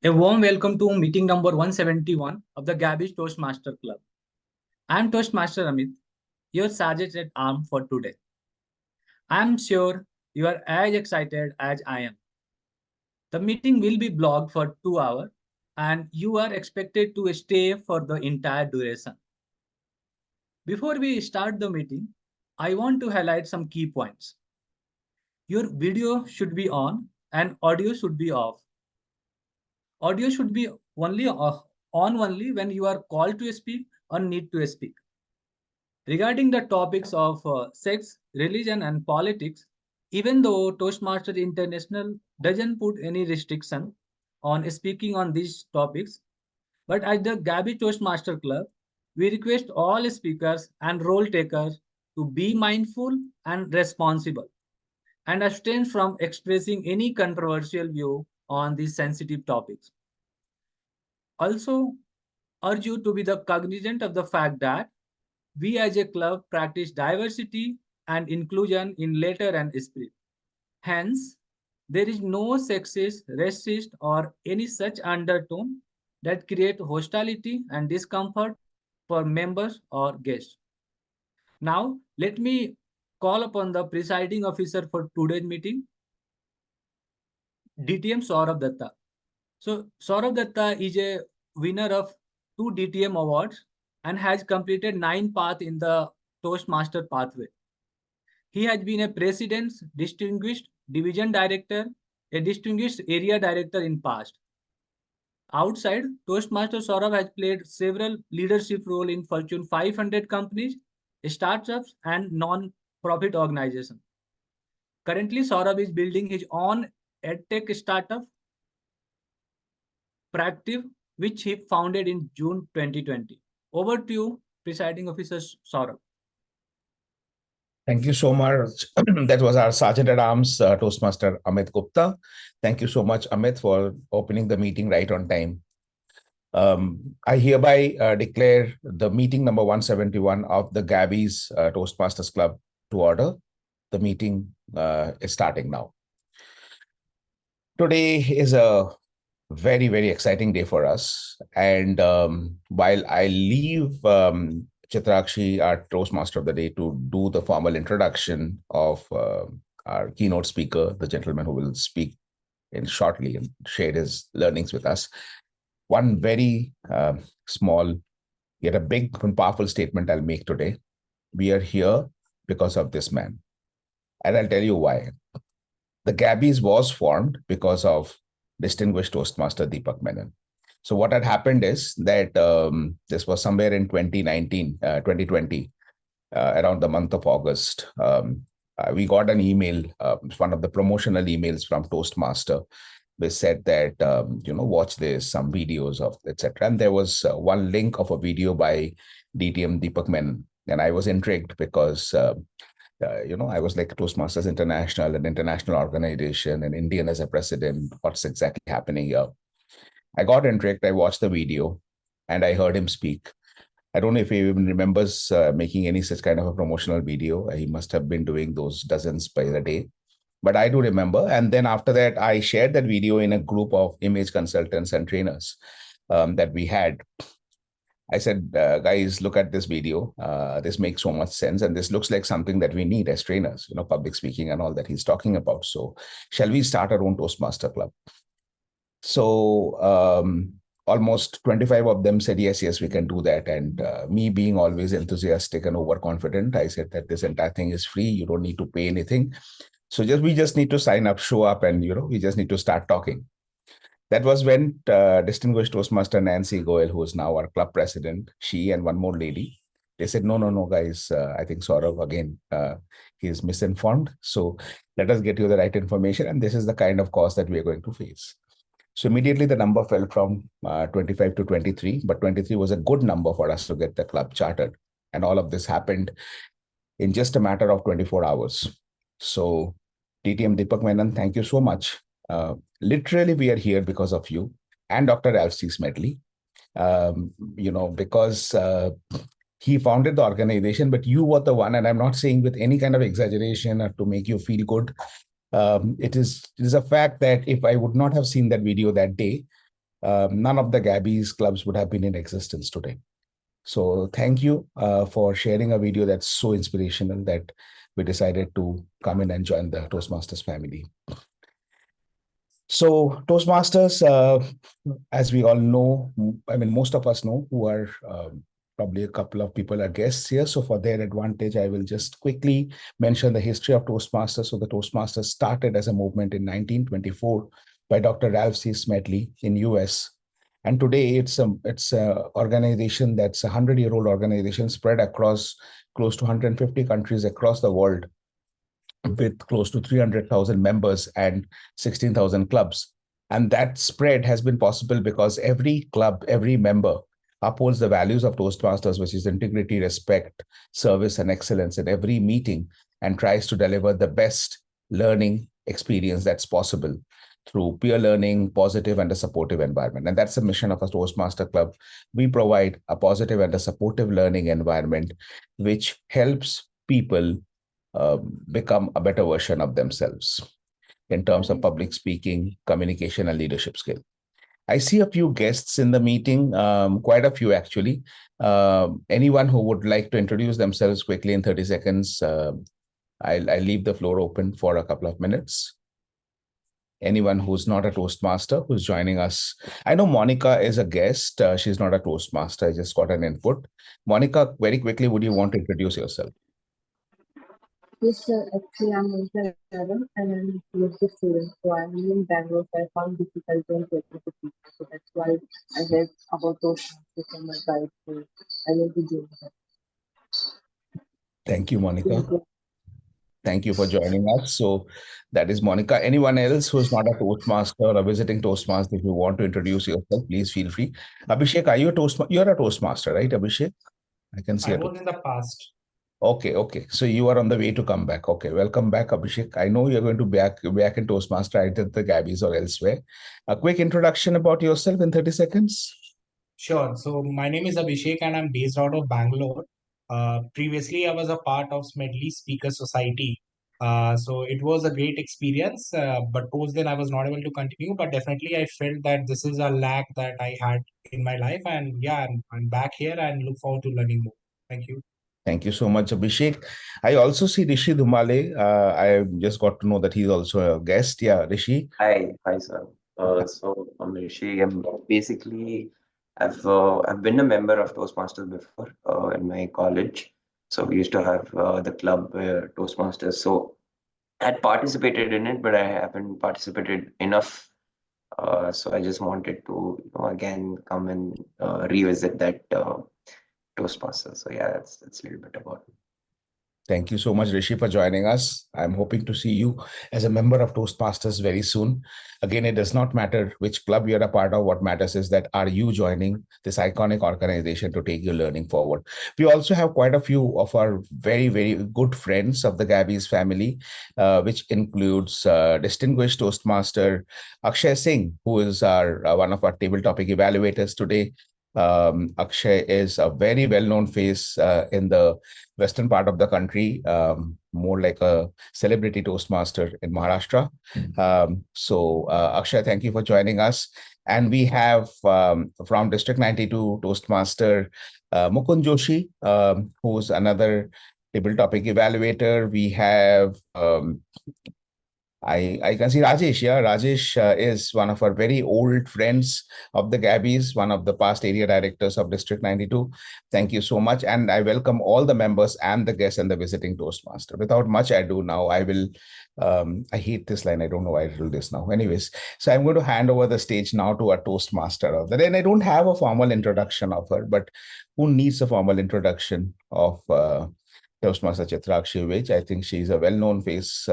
A warm welcome to meeting number 171 of the Gabbys Toastmaster Club. I am Toastmaster Amit, your sergeant at arms for today. I am sure you are as excited as I am. The meeting will be blocked for 2 hours and you are expected to stay for the entire duration. Before we start the meeting, I want to highlight some key points. Your video should be on and audio should be off. Audio should be only on only when you are called to speak or need to speak. Regarding the topics of sex, religion, and politics, even though Toastmasters International doesn't put any restriction on speaking on these topics, but at the Gabby Toastmaster Club, we request all speakers and role takers to be mindful and responsible and abstain from expressing any controversial view on these sensitive topics. Also, urge you to be the cognizant of the fact that we as a club practice diversity and inclusion in letter and spirit. Hence, there is no sexist, racist, or any such undertone that create hostility and discomfort for members or guests. Now, let me call upon the presiding officer for today's meeting, DTM Saurabh Datta. So, Saurabh Datta is a winner of 2 DTM awards and has completed 9 paths in the Toastmaster pathway. He has been a president, distinguished division director, a distinguished area director in past. Outside, Toastmaster Saurabh has played several leadership roles in Fortune 500 companies, startups, and non-profit organizations. Currently, Saurabh is building his own edtech startup, Practive, which he founded in June 2020. Over to you, presiding officer Saurabh. Thank you so much. That was our Sergeant at Arms, Toastmaster Amit Gupta. Thank you so much, Amit, for opening the meeting right on time. I hereby declare the meeting number 171 of the Gabbys Toastmasters Club to order. The meeting is starting now. Today is a very, very exciting day for us. And while I leave Chitrakshi, our Toastmaster of the day, to do the formal introduction of our keynote speaker, the gentleman who will speak in shortly and share his learnings with us, one very small yet a big and powerful statement I'll make today. We are here because of this man. And I'll tell you why. The Gabbys was formed because of distinguished Toastmaster Deepak Menon. So what had happened is that this was somewhere in 2020, around the month of August. We got an email, one of the promotional emails from Toastmaster, which said that, watch this, some videos of, etc. And there was one link of a video by DTM Deepak Menon. And I was intrigued because I was like Toastmasters International, an international organization, and Indian as a president. What's exactly happening here? I got intrigued. I watched the video and I heard him speak. I don't know if he even remembers making any such kind of a promotional video. He must have been doing those dozens by the day. But I do remember. And then after that, I shared that video in a group of image consultants and trainers that we had. I said, guys, look at this video. This makes so much sense. And this looks like something that we need as trainers, public speaking and all that he's talking about. So shall we start our own Toastmaster Club? So almost 25 of them said, yes, we can do that. And me being always enthusiastic and overconfident, I said that this entire thing is free. You don't need to pay anything. So we just need to sign up, show up, and, we just need to start talking. That was when distinguished Toastmaster Nancy Goel, who is now our club president, she and one more lady, they said, no, guys, I think Saurabh, again, he is misinformed. So let us get you the right information. And this is the kind of cost that we are going to face. So immediately the number fell from 25 to 23, but 23 was a good number for us to get the club chartered. And all of this happened in just a matter of 24 hours. So TTM Deepak Menon, thank you so much. Literally, we are here because of you and Dr. Alcides Medley, because he founded the organization, but you were the one, and I'm not saying with any kind of exaggeration or to make you feel good. It is a fact that if I would not have seen that video that day, none of the Gabbys clubs would have been in existence today. So thank you for sharing a video that's so inspirational that we decided to come in and join the Toastmasters family. So Toastmasters, as we all know, I mean, most of us know, who are probably a couple of people are guests here. So for their advantage, I will just quickly mention the history of Toastmasters. So the Toastmasters started as a movement in 1924 by Dr. Ralph C. Smedley in US. And today it's a organization that's a 100-year-old organization spread across close to 150 countries across the world, with close to 300,000 members and 16,000 clubs. And that spread has been possible because every club, every member upholds the values of Toastmasters, which is integrity, respect, service, and excellence in every meeting, and tries to deliver the best learning experience that's possible through peer learning, positive and a supportive environment. And that's the mission of a Toastmaster Club. We provide a positive and a supportive learning environment, which helps people become a better version of themselves in terms of public speaking, communication, and leadership skill. I see a few guests in the meeting, quite a few actually. Anyone who would like to introduce themselves quickly in 30 seconds, I'll leave the floor open for a couple of minutes. Anyone who's not a Toastmaster who's joining us. I know Monica is a guest. She's not a Toastmaster. I just got an input. Monica, very quickly, would you want to introduce yourself? Yes, sir. Actually, I'm Monica and I'm a PhD student. So I'm in Bangalore. So I found difficult in getting to people. So that's why I read about those things on my guide. So I will be doing that. Thank you, Monica. Thank you. Thank you for joining us. So that is Monica. Anyone else who's not a Toastmaster or a visiting Toastmaster, if you want to introduce yourself, please feel free. Abhishek, are you a Toastmaster? You're a Toastmaster, right, Abhishek? I can see. I was in the past. Okay. So you are on the way to come back. Okay, welcome back, Abhishek. I know you're going to be back in Toastmaster either at the Gabbys or elsewhere. A quick introduction about yourself in 30 seconds. Sure. So my name is Abhishek and I'm based out of Bangalore. Previously, I was a part of Smedley Speaker Society. So it was a great experience, but post then I was not able to continue. But definitely, I felt that this is a lack that I had in my life. And yeah, I'm back here and look forward to learning more. Thank you. Thank you so much, Abhishek. I also see Rishi Dhumale. I just got to know that he's also a guest. Yeah, Rishi. Hi, sir. So I'm Rishi. Basically I've been a member of Toastmasters before in my college. So we used to have the club Toastmasters. So I had participated in it, but I haven't participated enough. So I just wanted to again come and revisit that Toastmasters. So yeah, that's a little bit about it. Thank you so much, Rishi, for joining us. I'm hoping to see you as a member of Toastmasters very soon. Again, it does not matter which club you're a part of. What matters is that are you joining this iconic organization to take your learning forward? We also have quite a few of our very, very good friends of the Gabbys family, which includes distinguished Toastmaster Akshay Singh, who is our one of our table topic evaluators today. Akshay is a very well-known face in the western part of the country, more like a celebrity Toastmaster in Maharashtra. So Akshay, thank you for joining us. And we have from District 92 Toastmaster Mukund Joshi, who's another table topic evaluator. We have I can see Rajesh. Yeah, Rajesh is one of our very old friends of the Gabbys, one of the past area directors of District 92. Thank you so much. And I welcome all the members and the guests and the visiting Toastmaster. Without much ado now, I will, I hate this line. I don't know why I do this now. Anyways, so I'm going to hand over the stage now to our Toastmaster of the day. And I don't have a formal introduction of her, but who needs a formal introduction of Toastmaster Chitrakshi Vij? I think she's a well-known face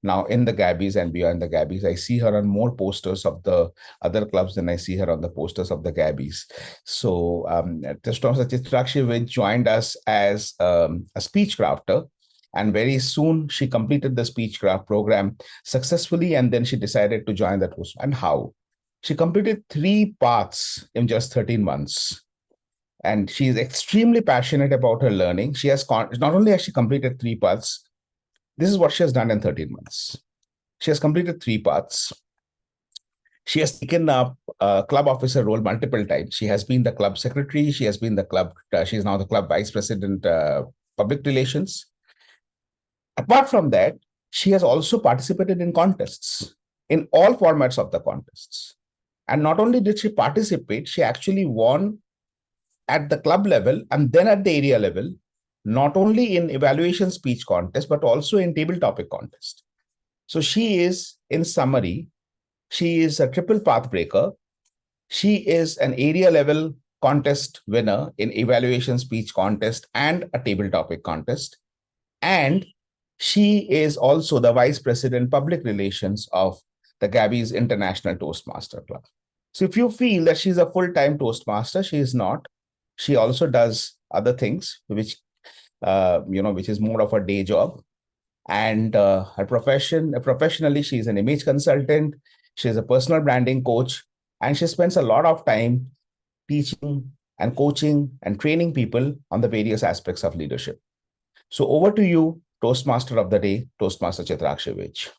now in the Gabbys and beyond the Gabbys. I see her on more posters of the other clubs than I see her on the posters of the Gabbys. So Toastmaster Chitrakshi Vij joined us as a speech crafter. And very soon she completed the speechcraft program successfully. And then she decided to join the Toast. And how? She completed 3 paths in just 13 months. And she is extremely passionate about her learning. She has not only has she completed 3 paths, this is what she has done in 13 months. She has completed 3 paths. She has taken up a club officer role multiple times. She has been the club secretary. She has been the club, she is now the club vice president, public relations. Apart from that, she has also participated in contests, in all formats of the contests. And not only did she participate, she actually won at the club level and then at the area level, not only in evaluation speech contest, but also in table topic contest. So she is, in summary, she is a triple path breaker. She is an area level contest winner in evaluation speech contest and a table topic contest. And she is also the vice president public relations of the Gabbys International Toastmaster Club. So if you feel that she's a full-time Toastmaster, she is not. She also does other things, which which is more of a day job. And her profession, professionally, she's an image consultant. She's a personal branding coach, and she spends a lot of time teaching and coaching and training people on the various aspects of leadership. So over to you, Toastmaster of the day, Toastmaster Chitrakshi Vij.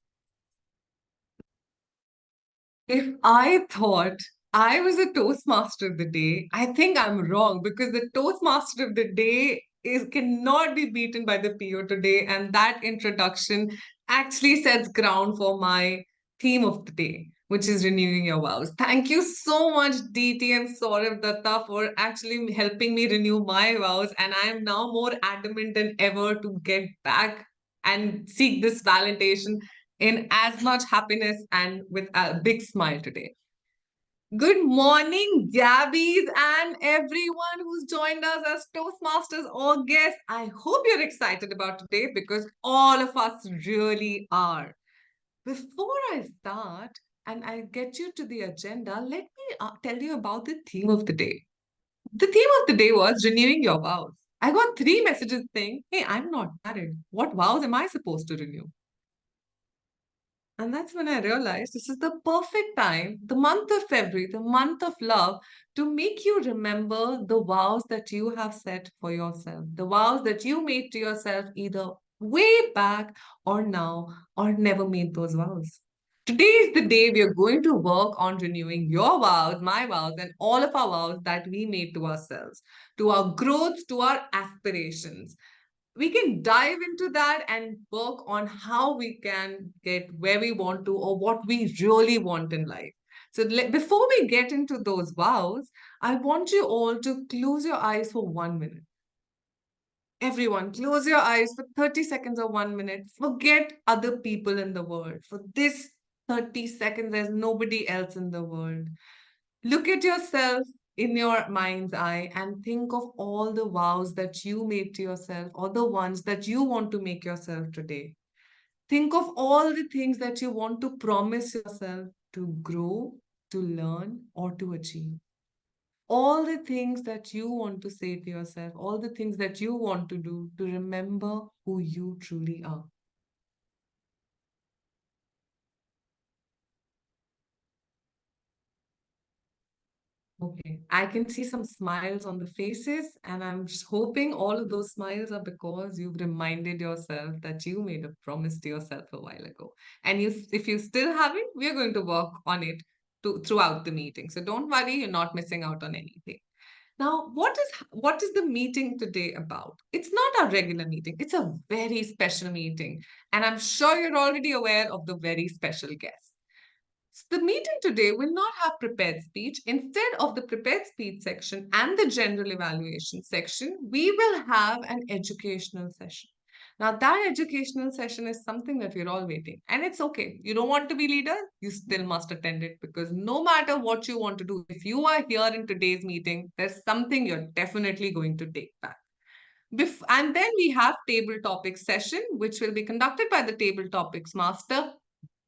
If I thought I was a Toastmaster of the day, I think I'm wrong, because the Toastmaster of the day cannot be beaten by the PO today. And that introduction actually sets ground for my theme of the day, which is renewing your vows. Thank you so much, DTM Saurav Datta, for actually helping me renew my vows. And I am now more adamant than ever to get back and seek this validation in as much happiness and with a big smile today. Good morning, Gabbys, and everyone who's joined us as Toastmasters or guests. I hope you're excited about today, because all of us really are. Before I start and I get you to the agenda, let me tell you about the theme of the day. The theme of the day was renewing your vows. I got 3 messages saying, hey, I'm not married. What vows am I supposed to renew? And that's when I realized this is the perfect time, the month of February, the month of love, to make you remember the vows that you have set for yourself, the vows that you made to yourself either way back or now, or never made those vows. Today is the day we are going to work on renewing your vows, my vows, and all of our vows that we made to ourselves, to our growth, to our aspirations. We can dive into that and work on how we can get where we want to, or what we really want in life. So before we get into those vows, I want you all to close your eyes for 1 minute. Everyone, close your eyes for 30 seconds or 1 minute. Forget other people in the world. For this 30 seconds, there's nobody else in the world. Look at yourself in your mind's eye and think of all the vows that you made to yourself, or the ones that you want to make yourself today. Think of all the things that you want to promise yourself to grow, to learn, or to achieve. All the things that you want to say to yourself, all the things that you want to do to remember who you truly are. Okay, I can see some smiles on the faces, and I'm just hoping all of those smiles are because you've reminded yourself that you made a promise to yourself a while ago. And if you still haven't, we're going to work on it throughout the meeting. So don't worry, you're not missing out on anything. Now, what is the meeting today about? It's not our regular meeting. It's a very special meeting. And I'm sure you're already aware of the very special guest. So the meeting today will not have prepared speech. Instead of the prepared speech section and the general evaluation section, we will have an educational session. Now, that educational session is something that we're all waiting. And it's okay. You don't want to be leader, you still must attend it, because no matter what you want to do, if you are here in today's meeting, there's something you're definitely going to take back. And then we have table topics session, which will be conducted by the table topics master,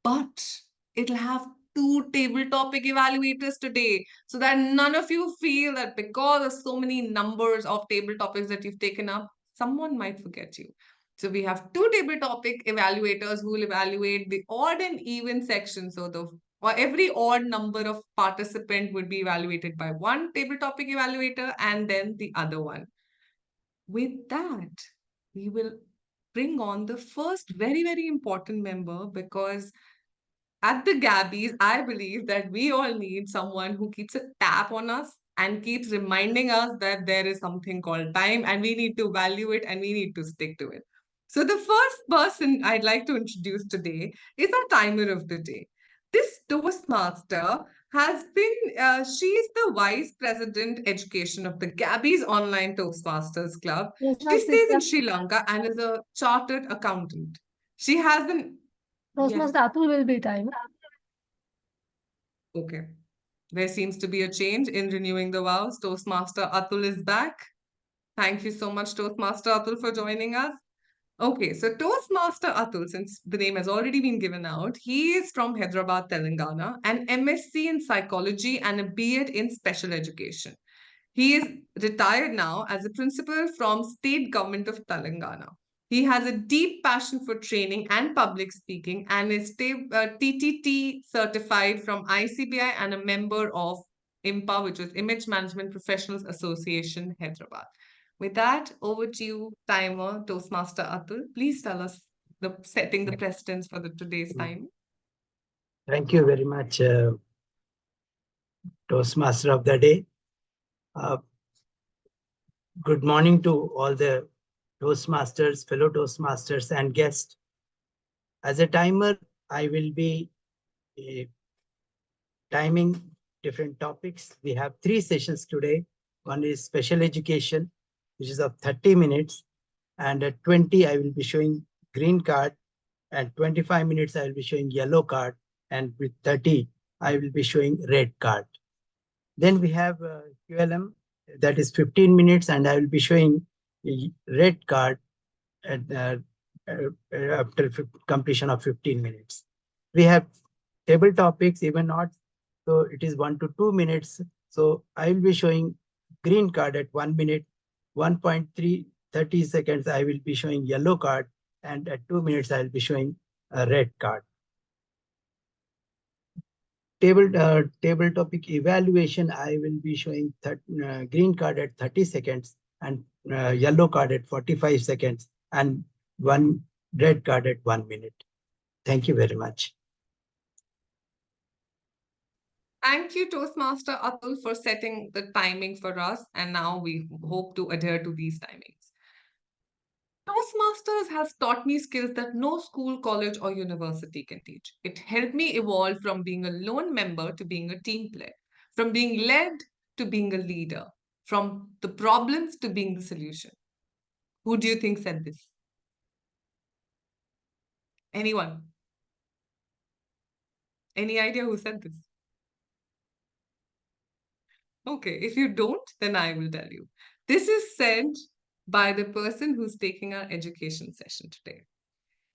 but it'll have 2 table topic evaluators today, so that none of you feel that because of so many numbers of table topics that you've taken up, someone might forget you. So we have 2 table topic evaluators who will evaluate the odd and even section. So every odd number of participant would be evaluated by 1 table topic evaluator and then the other one. With that, we will bring on the first very, very important member, because at the Gabbys, I believe that we all need someone who keeps a tap on us and keeps reminding us that there is something called time and we need to value it and we need to stick to it. So, the first person I'd like to introduce today is our timer of the day. This Toastmaster has been, she's the Vice President Education of the Gabbys Online Toastmasters Club. She stays in Sri Lanka and is a chartered accountant. She has an Toastmaster Atul will be time. Okay. There seems to be a change in renewing the vows. Toastmaster Atul is back. Thank you so much, Toastmaster Atul, for joining us. Okay, so Toastmaster Atul, since the name has already been given out, he is from Hyderabad, Telangana, an MSc in psychology and a B.Ed in special education. He is retired now as a principal from State Government of Telangana. He has a deep passion for training and public speaking and is TTT certified from ICBI and a member of IMPA, which is Image Management Professionals Association, Hyderabad. With that, over to you, timer, Toastmaster Atul. Please tell us setting the precedence for today's time. Thank you very much, Toastmaster of the day. Good morning to all the Toastmasters, fellow Toastmasters and guests. As a timer, I will be timing different topics. We have 3 sessions today. One is special education, which is of 30 minutes. And at 20, I will be showing green card. At 25 minutes, I will be showing yellow card. And with 30, I will be showing red card. Then we have QLM, that is 15 minutes, and I will be showing red card at, after completion of 15 minutes. We have table topics, even not, so it is 1 to 2 minutes. So I will be showing green card at 1 minute, 1.30 seconds, I will be showing yellow card, and at 2 minutes, I will be showing a red card. Table topic evaluation, I will be showing green card at 30 seconds and yellow card at 45 seconds and 1 red card at 1 minute. Thank you very much. Thank you, Toastmaster Atul, for setting the timing for us. And now we hope to adhere to these timings. Toastmasters has taught me skills that no school, college, or university can teach. It helped me evolve from being a lone member to being a team player, from being led to being a leader, from the problems to being the solution. Who do you think said this? Anyone? Any idea who said this? Okay, if you don't, then I will tell you. This is said by the person who's taking our education session today.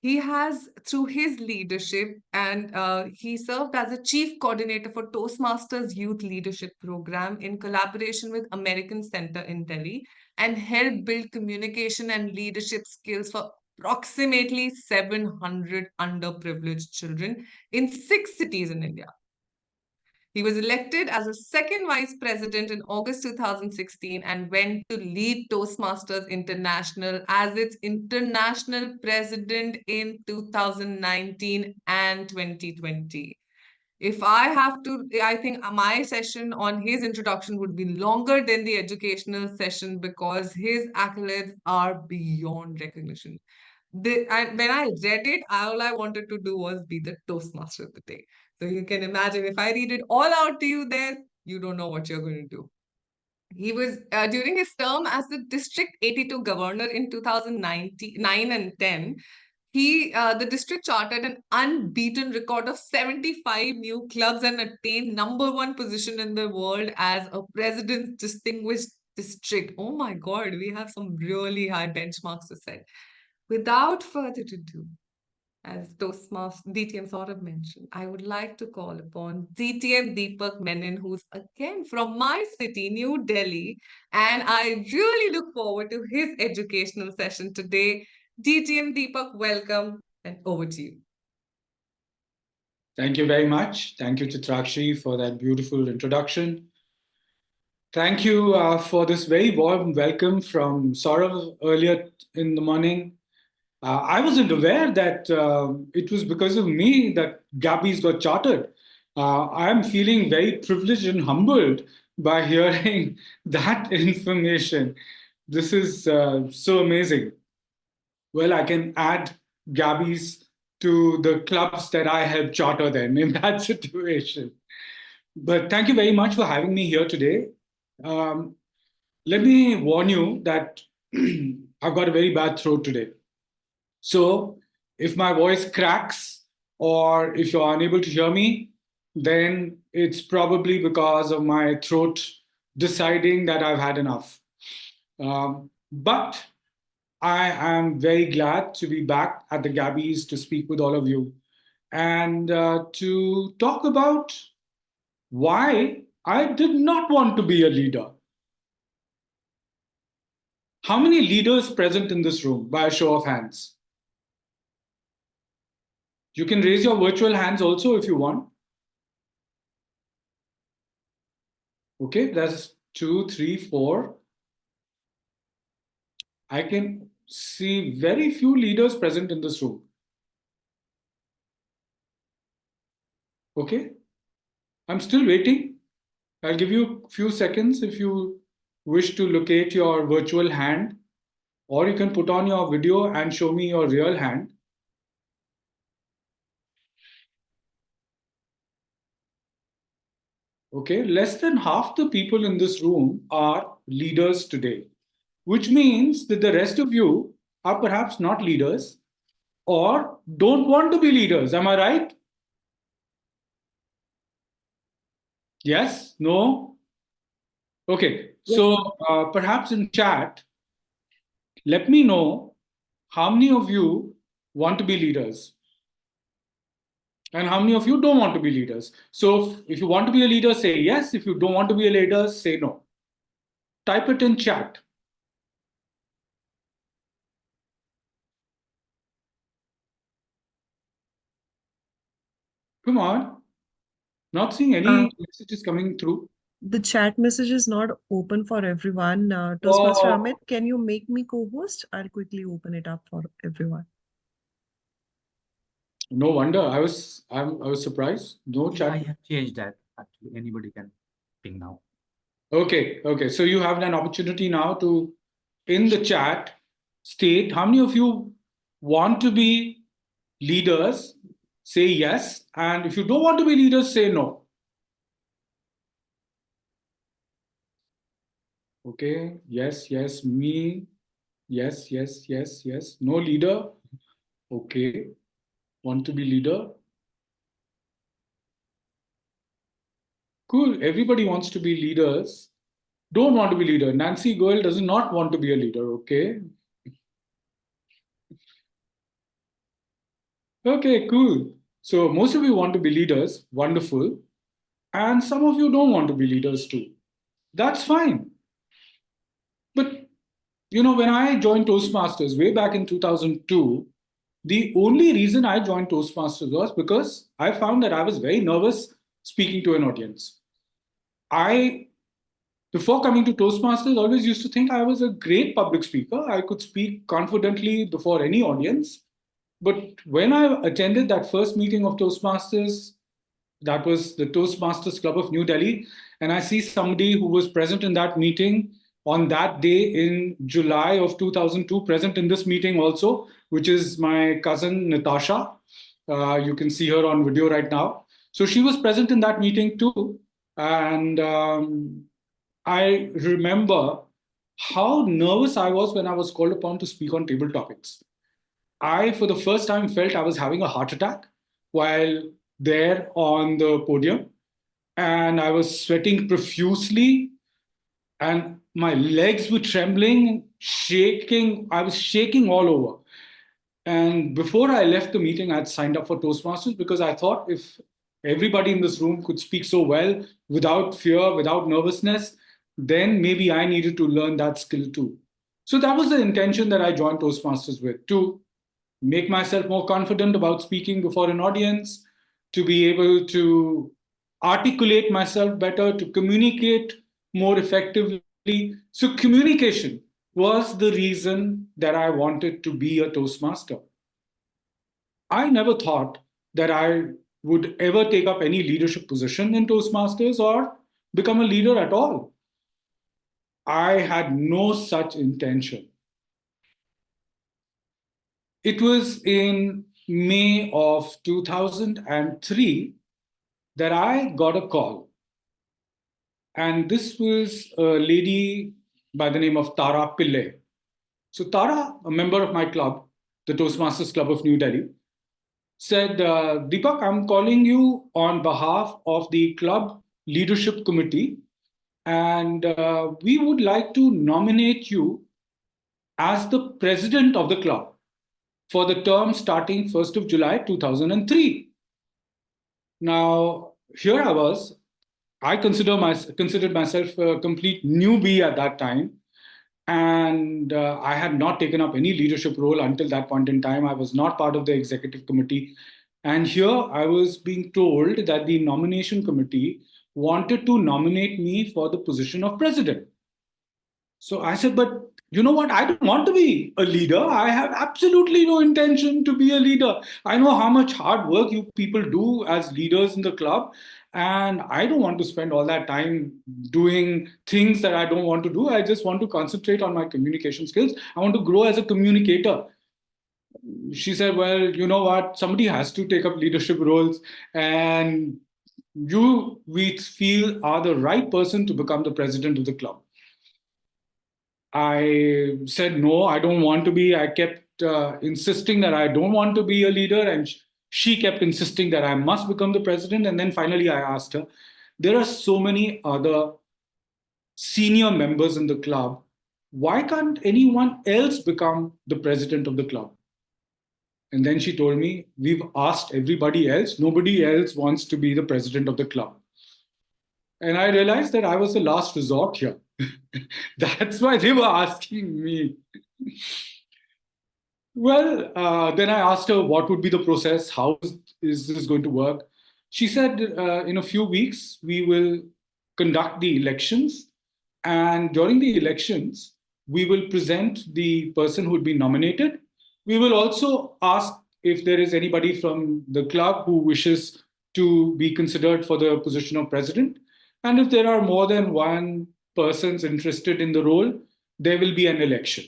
He has, through his leadership, and he served as a chief coordinator for Toastmasters Youth Leadership Program in collaboration with American Center in Delhi, and helped build communication and leadership skills for approximately 700 underprivileged children in 6 cities in India. He was elected as a second vice president in August 2016 and went to lead Toastmasters International as its international president in 2019 and 2020. If I have to, I think my session on his introduction would be longer than the educational session because his accolades are beyond recognition. And when I read it, all I wanted to do was be the Toastmaster of the day. So you can imagine if I read it all out to you there, you don't know what you're going to do. He was, during his term as the District 82 Governor in 2009 and 10, the district charted an unbeaten record of 75 new clubs and attained #1 position in the world as a President's Distinguished District. Oh my God, we have some really high benchmarks to set. Without further ado, as Toastmaster DTM sort of mentioned, I would like to call upon DTM Deepak Menon, who's again from my city, New Delhi, and I really look forward to his educational session today. DTM Deepak, welcome, and over to you. Thank you very much. Thank you, Chitrakshi, for that beautiful introduction. Thank you for this very warm welcome from Saurav earlier in the morning. I wasn't aware that it was because of me that Gabbys got chartered. I'm feeling very privileged and humbled by hearing that information. This is so amazing. Well, I can add Gabbys to the clubs that I helped charter then in that situation. But thank you very much for having me here today. Um, Let me warn you that I've got a very bad throat today. So if my voice cracks or if you're unable to hear me, then it's probably because of my throat deciding that I've had enough. But I am very glad to be back at the Gabbys to speak with all of you and to talk about why I did not want to be a leader. How many leaders present in this room by a show of hands? You can raise your virtual hands also if you want. Okay, that's 2, 3, 4. I can see very few leaders present in this room. Okay, I'm still waiting. I'll give you a few seconds if you wish to locate your virtual hand, or you can put on your video and show me your real hand. Okay, less than half the people in this room are leaders today, which means that the rest of you are perhaps not leaders or don't want to be leaders. Am I right? Yes? No? Okay, so perhaps in chat, let me know how many of you want to be leaders and how many of you don't want to be leaders. So if you want to be a leader, say yes. If you don't want to be a leader, say no. Type it in chat. Come on. Not seeing any messages coming through. The chat message is not open for everyone. Toastmaster Amit, can you make me co-host? I'll quickly open it up for everyone. No wonder. I was surprised. No chat. I have changed that. Actually, anybody can ping now. Okay. So you have an opportunity now to, in the chat, state how many of you want to be leaders, say yes. And if you don't want to be leaders, say no. Okay. Yes. Me. Yes. No leader. Okay. Want to be leader. Cool. Everybody wants to be leaders. Don't want to be leader. Nancy Goel does not want to be a leader. Okay. Okay, cool. So most of you want to be leaders. Wonderful. And some of you don't want to be leaders too. That's fine. But, when I joined Toastmasters way back in 2002, the only reason I joined Toastmasters was because I found that I was very nervous speaking to an audience. Before coming to Toastmasters, always used to think I was a great public speaker. I could speak confidently before any audience. But when I attended that first meeting of Toastmasters, that was the Toastmasters Club of New Delhi, and I see somebody who was present in that meeting on that day in July of 2002, present in this meeting also, which is my cousin Natasha. You can see her on video right now. So she was present in that meeting too. And I remember how nervous I was when I was called upon to speak on table topics. I, for the first time, felt I was having a heart attack while there on the podium. And I was sweating profusely and my legs were trembling, shaking. I was shaking all over. And before I left the meeting, I'd signed up for Toastmasters because I thought if everybody in this room could speak so well without fear, without nervousness, then maybe I needed to learn that skill too. So that was the intention that I joined Toastmasters with, to make myself more confident about speaking before an audience, to be able to articulate myself better, to communicate more effectively. So communication was the reason that I wanted to be a Toastmaster. I never thought that I would ever take up any leadership position in Toastmasters or become a leader at all. I had no such intention. It was in May of 2003 that I got a call. And this was a lady by the name of Tara Pillai. So Tara, a member of my club, the Toastmasters Club of New Delhi, said, Deepak, I'm calling you on behalf of the club leadership committee, and we would like to nominate you as the president of the club for the term starting 1st of July 2003. Now, here I was. I considered myself a complete newbie at that time. And I had not taken up any leadership role until that point in time. I was not part of the executive committee. And here I was being told that the nomination committee wanted to nominate me for the position of president. So I said, but you know what? I don't want to be a leader. I have absolutely no intention to be a leader. I know how much hard work you people do as leaders in the club. And I don't want to spend all that time doing things that I don't want to do. I just want to concentrate on my communication skills. I want to grow as a communicator. She said, well, you know what? Somebody has to take up leadership roles. And you, we feel, are the right person to become the president of the club. I said, no, I don't want to be. I kept insisting that I don't want to be a leader. And she kept insisting that I must become the president. And then finally I asked her, there are so many other senior members in the club. Why can't anyone else become the president of the club? And then she told me, we've asked everybody else. Nobody else wants to be the president of the club. And I realized that I was the last resort here. That's why they were asking me. Well, then I asked her what would be the process, how is this going to work? She said, in a few weeks, we will conduct the elections. And during the elections, we will present the person who would be nominated. We will also ask if there is anybody from the club who wishes to be considered for the position of president. And if there are more than one persons interested in the role, there will be an election.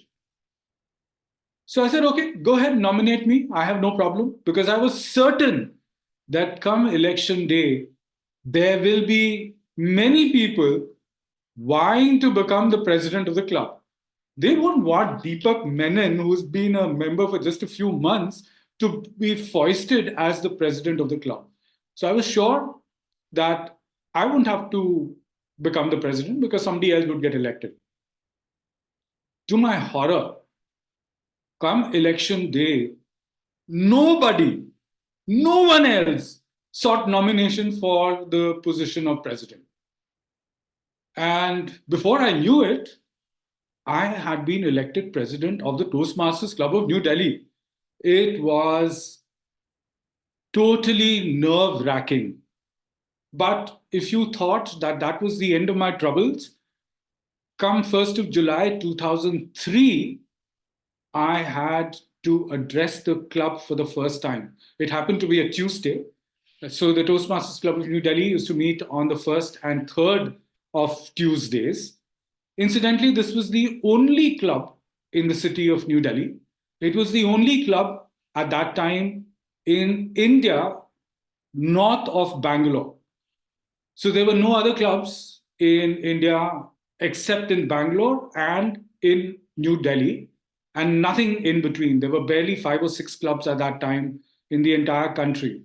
So I said, okay, go ahead, nominate me. I have no problem, because I was certain that come election day, there will be many people vying to become the president of the club. They won't want Deepak Menon, who's been a member for just a few months, to be foisted as the president of the club. So I was sure that I wouldn't have to become the president because somebody else would get elected. To my horror, come election day, no one else sought nomination for the position of president. And before I knew it, I had been elected president of the Toastmasters Club of New Delhi. It was totally nerve-wracking. But if you thought that that was the end of my troubles, come 1st of July 2003, I had to address the club for the first time. It happened to be a Tuesday. So the Toastmasters Club of New Delhi used to meet on the 1st and 3rd of Tuesdays. Incidentally, this was the only club in the city of New Delhi. It was the only club at that time in India north of Bangalore. So there were no other clubs in India except in Bangalore and in New Delhi, and nothing in between. There were barely 5 or 6 clubs at that time in the entire country.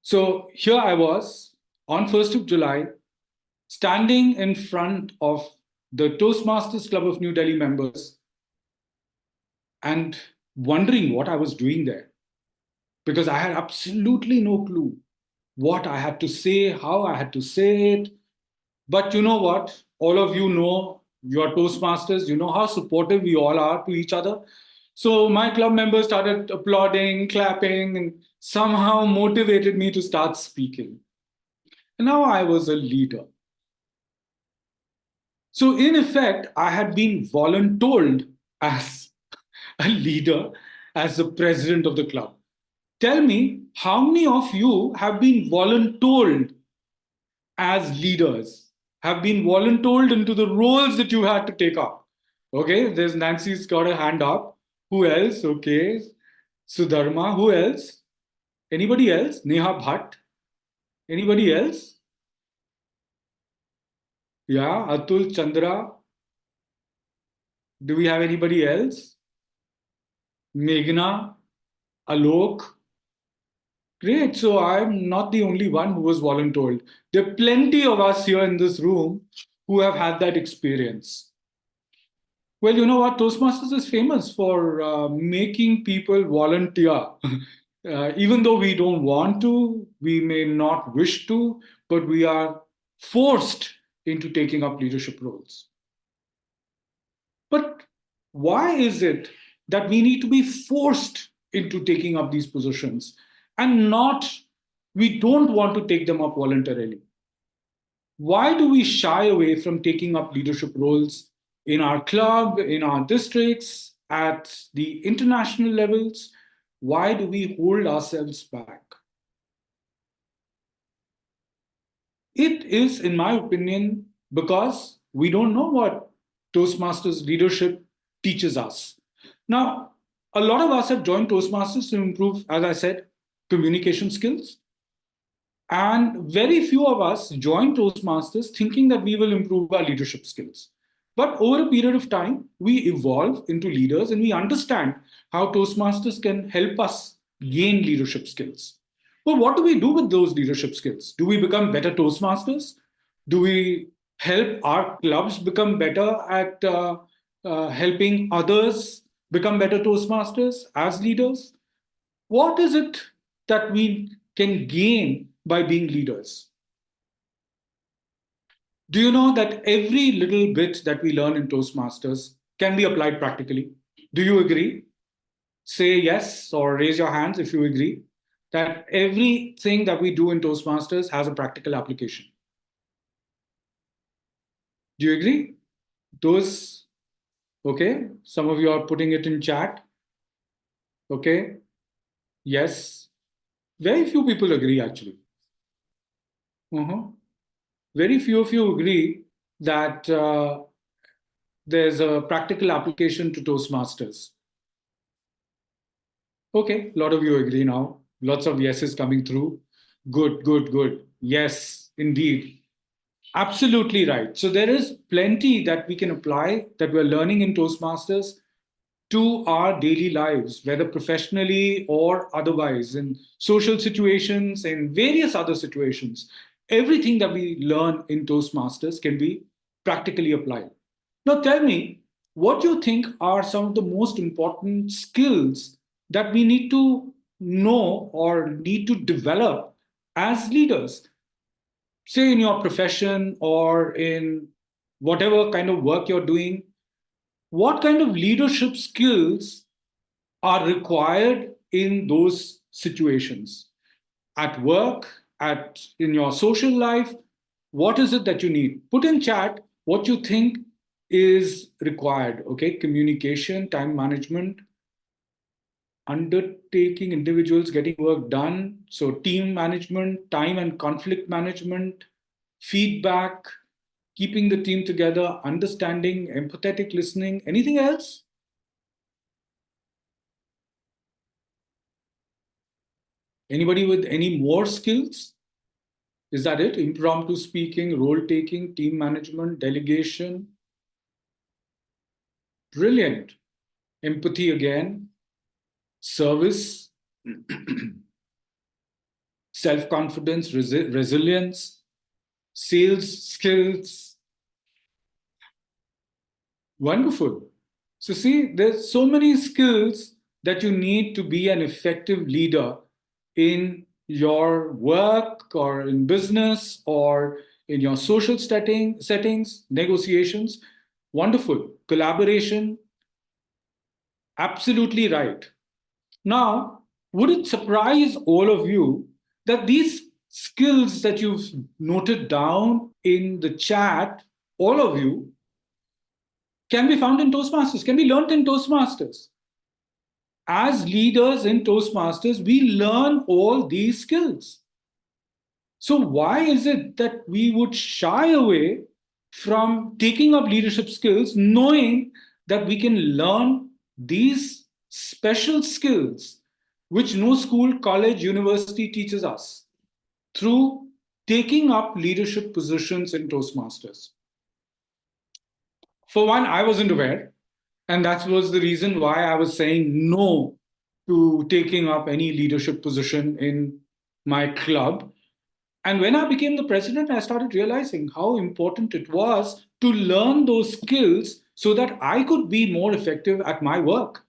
So here I was on 1st of July, standing in front of the Toastmasters Club of New Delhi members and wondering what I was doing there, because I had absolutely no clue what I had to say, how I had to say it. But you know what? All of you know, you're Toastmasters, you know how supportive we all are to each other. So my club members started applauding, clapping, and somehow motivated me to start speaking. And now I was a leader. So in effect, I had been voluntold as a leader, as the president of the club. Tell me, how many of you have been voluntold as leaders, have been voluntold into the roles that you had to take up? Okay, there's Nancy's got a hand up. Who else? Okay, Sudharma. Who else? Anybody else? Neha Bhatt. Anybody else? Yeah, Atul, Chandra. Do we have anybody else? Meghna, Alok. Great. So I'm not the only one who was voluntold. There are plenty of us here in this room who have had that experience. Well, you know what? Toastmasters is famous for making people volunteer. Even though we don't want to, we may not wish to, but we are forced into taking up leadership roles. But why is it that we need to be forced into taking up these positions and not, we don't want to take them up voluntarily? Why do we shy away from taking up leadership roles in our club, in our districts, at the international levels? Why do we hold ourselves back? It is, in my opinion, because we don't know what Toastmasters leadership teaches us. Now, a lot of us have joined Toastmasters to improve, as I said, communication skills. And very few of us join Toastmasters thinking that we will improve our leadership skills. But over a period of time, we evolve into leaders and we understand how Toastmasters can help us gain leadership skills. But what do we do with those leadership skills? Do we become better Toastmasters? Do we help our clubs become better at helping others become better Toastmasters as leaders? What is it that we can gain by being leaders? Do you know that every little bit that we learn in Toastmasters can be applied practically? Do you agree? Say yes or raise your hands if you agree that everything that we do in Toastmasters has a practical application. Do you agree? Those, okay, some of you are putting it in chat. Okay, yes. Very few people agree actually. Very few of you agree that there's a practical application to Toastmasters. Okay, a lot of you agree now. Lots of yeses coming through. Good, good, good. Yes, indeed. Absolutely right. So there is plenty that we can apply that we're learning in Toastmasters to our daily lives, whether professionally or otherwise, in social situations, in various other situations. Everything that we learn in Toastmasters can be practically applied. Now tell me, what do you think are some of the most important skills that we need to know or need to develop as leaders? Say in your profession or in whatever kind of work you're doing, what kind of leadership skills are required in those situations? At work, in your social life, what is it that you need? Put in chat what you think is required. Okay, communication, time management, undertaking individuals, getting work done. So team management, time and conflict management, feedback, keeping the team together, understanding, empathetic listening. Anything else? Anybody with any more skills? Is that it? Impromptu speaking, role taking, team management, delegation. Brilliant. Empathy again, service, self-confidence, resilience, sales skills. Wonderful. So see, there's so many skills that you need to be an effective leader in your work or in business or in your social settings, negotiations. Wonderful. Collaboration. Absolutely right. Now, would it surprise all of you that these skills that you've noted down in the chat, all of you, can be found in Toastmasters, can be learnt in Toastmasters. As leaders in Toastmasters, we learn all these skills. So why is it that we would shy away from taking up leadership skills, knowing that we can learn these special skills which no school, college, university teaches us through taking up leadership positions in Toastmasters? For one, I wasn't aware, and that was the reason why I was saying no to taking up any leadership position in my club. And when I became the president, I started realizing how important it was to learn those skills so that I could be more effective at my work.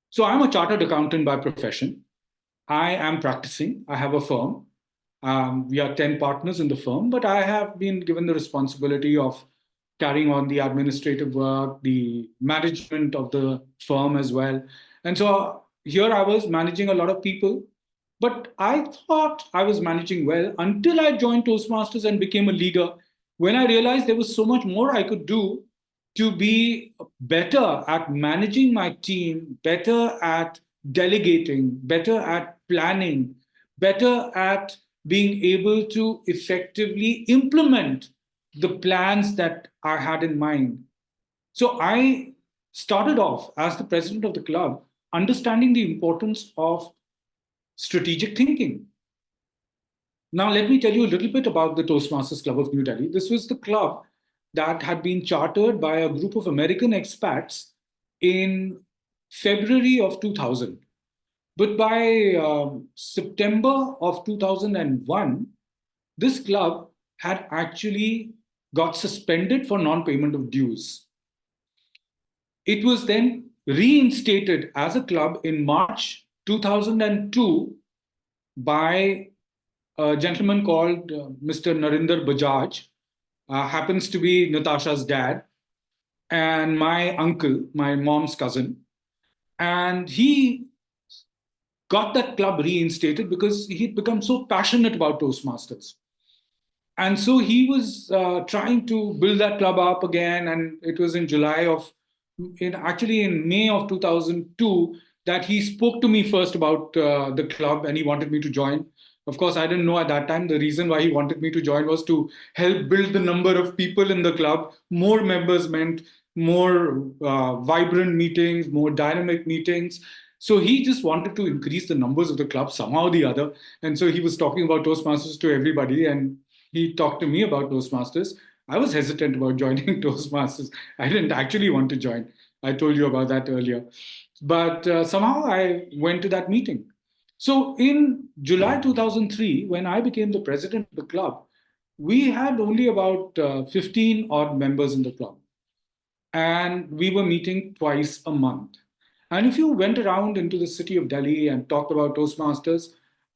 So I'm a chartered accountant by profession. I am practicing. I have a firm. We are 10 partners in the firm, but I have been given the responsibility of carrying on the administrative work, the management of the firm as well. And so here I was managing a lot of people, but I thought I was managing well until I joined Toastmasters and became a leader, when I realized there was so much more I could do to be better at managing my team, better at delegating, better at planning, better at being able to effectively implement the plans that I had in mind. So I started off as the president of the club, understanding the importance of strategic thinking. Now, let me tell you a little bit about the Toastmasters Club of New Delhi. This was the club that had been chartered by a group of American expats in February of 2000. But by September of 2001, this club had actually got suspended for non-payment of dues. It was then reinstated as a club in March 2002 by a gentleman called Mr. Narinder Bajaj, happens to be Natasha's dad, and my uncle, my mom's cousin. And he got that club reinstated because he'd become so passionate about Toastmasters. And so he was trying to build that club up again. And it was in actually in May of 2002, that he spoke to me first about the club and he wanted me to join. Of course, I didn't know at that time the reason why he wanted me to join was to help build the number of people in the club. More members meant more vibrant meetings, more dynamic meetings. So he just wanted to increase the numbers of the club somehow or the other. And so he was talking about Toastmasters to everybody. And he talked to me about Toastmasters. I was hesitant about joining Toastmasters. I didn't actually want to join. I told you about that earlier. But somehow I went to that meeting. So in July 2003, when I became the president of the club, we had only about 15 odd members in the club. And we were meeting twice a month. And if you went around into the city of Delhi and talked about Toastmasters,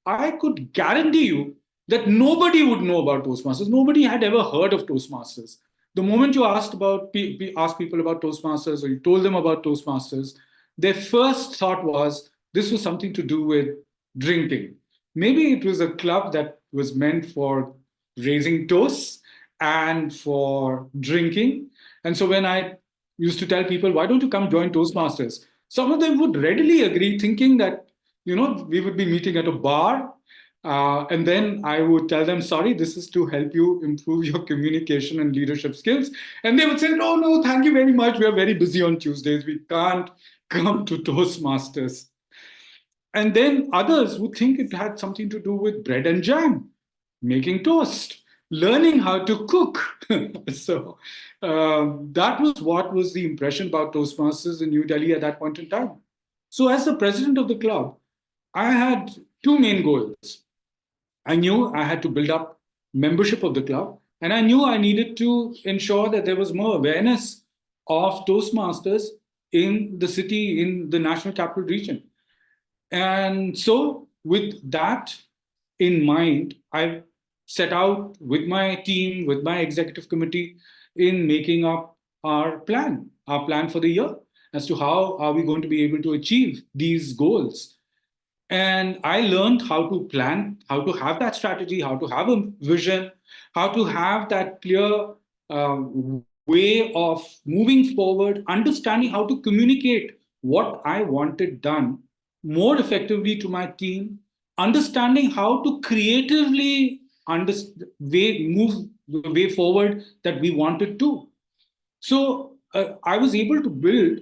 I could guarantee you that nobody would know about Toastmasters. Nobody had ever heard of Toastmasters. The moment you asked people about Toastmasters or you told them about Toastmasters, their first thought was this was something to do with drinking. Maybe it was a club that was meant for raising toasts and for drinking. And so when I used to tell people, why don't you come join Toastmasters? Some of them would readily agree, thinking that, we would be meeting at a bar. And then I would tell them, sorry, this is to help you improve your communication and leadership skills. And they would say, no, thank you very much. We are very busy on Tuesdays. We can't come to Toastmasters. And then others would think it had something to do with bread and jam, making toast, learning how to cook. So that was what was the impression about Toastmasters in New Delhi at that point in time. So as the president of the club, I had two main goals. I knew I had to build up membership of the club, and I knew I needed to ensure that there was more awareness of Toastmasters in the city, in the National Capital Region. And so with that in mind, I set out with my team, with my executive committee, in making up our plan for the year as to how are we going to be able to achieve these goals. And I learned how to plan, how to have that strategy, how to have a vision, how to have that clear way of moving forward, understanding how to communicate what I wanted done more effectively to my team, understanding how to creatively move the way forward that we wanted to. So I was able to build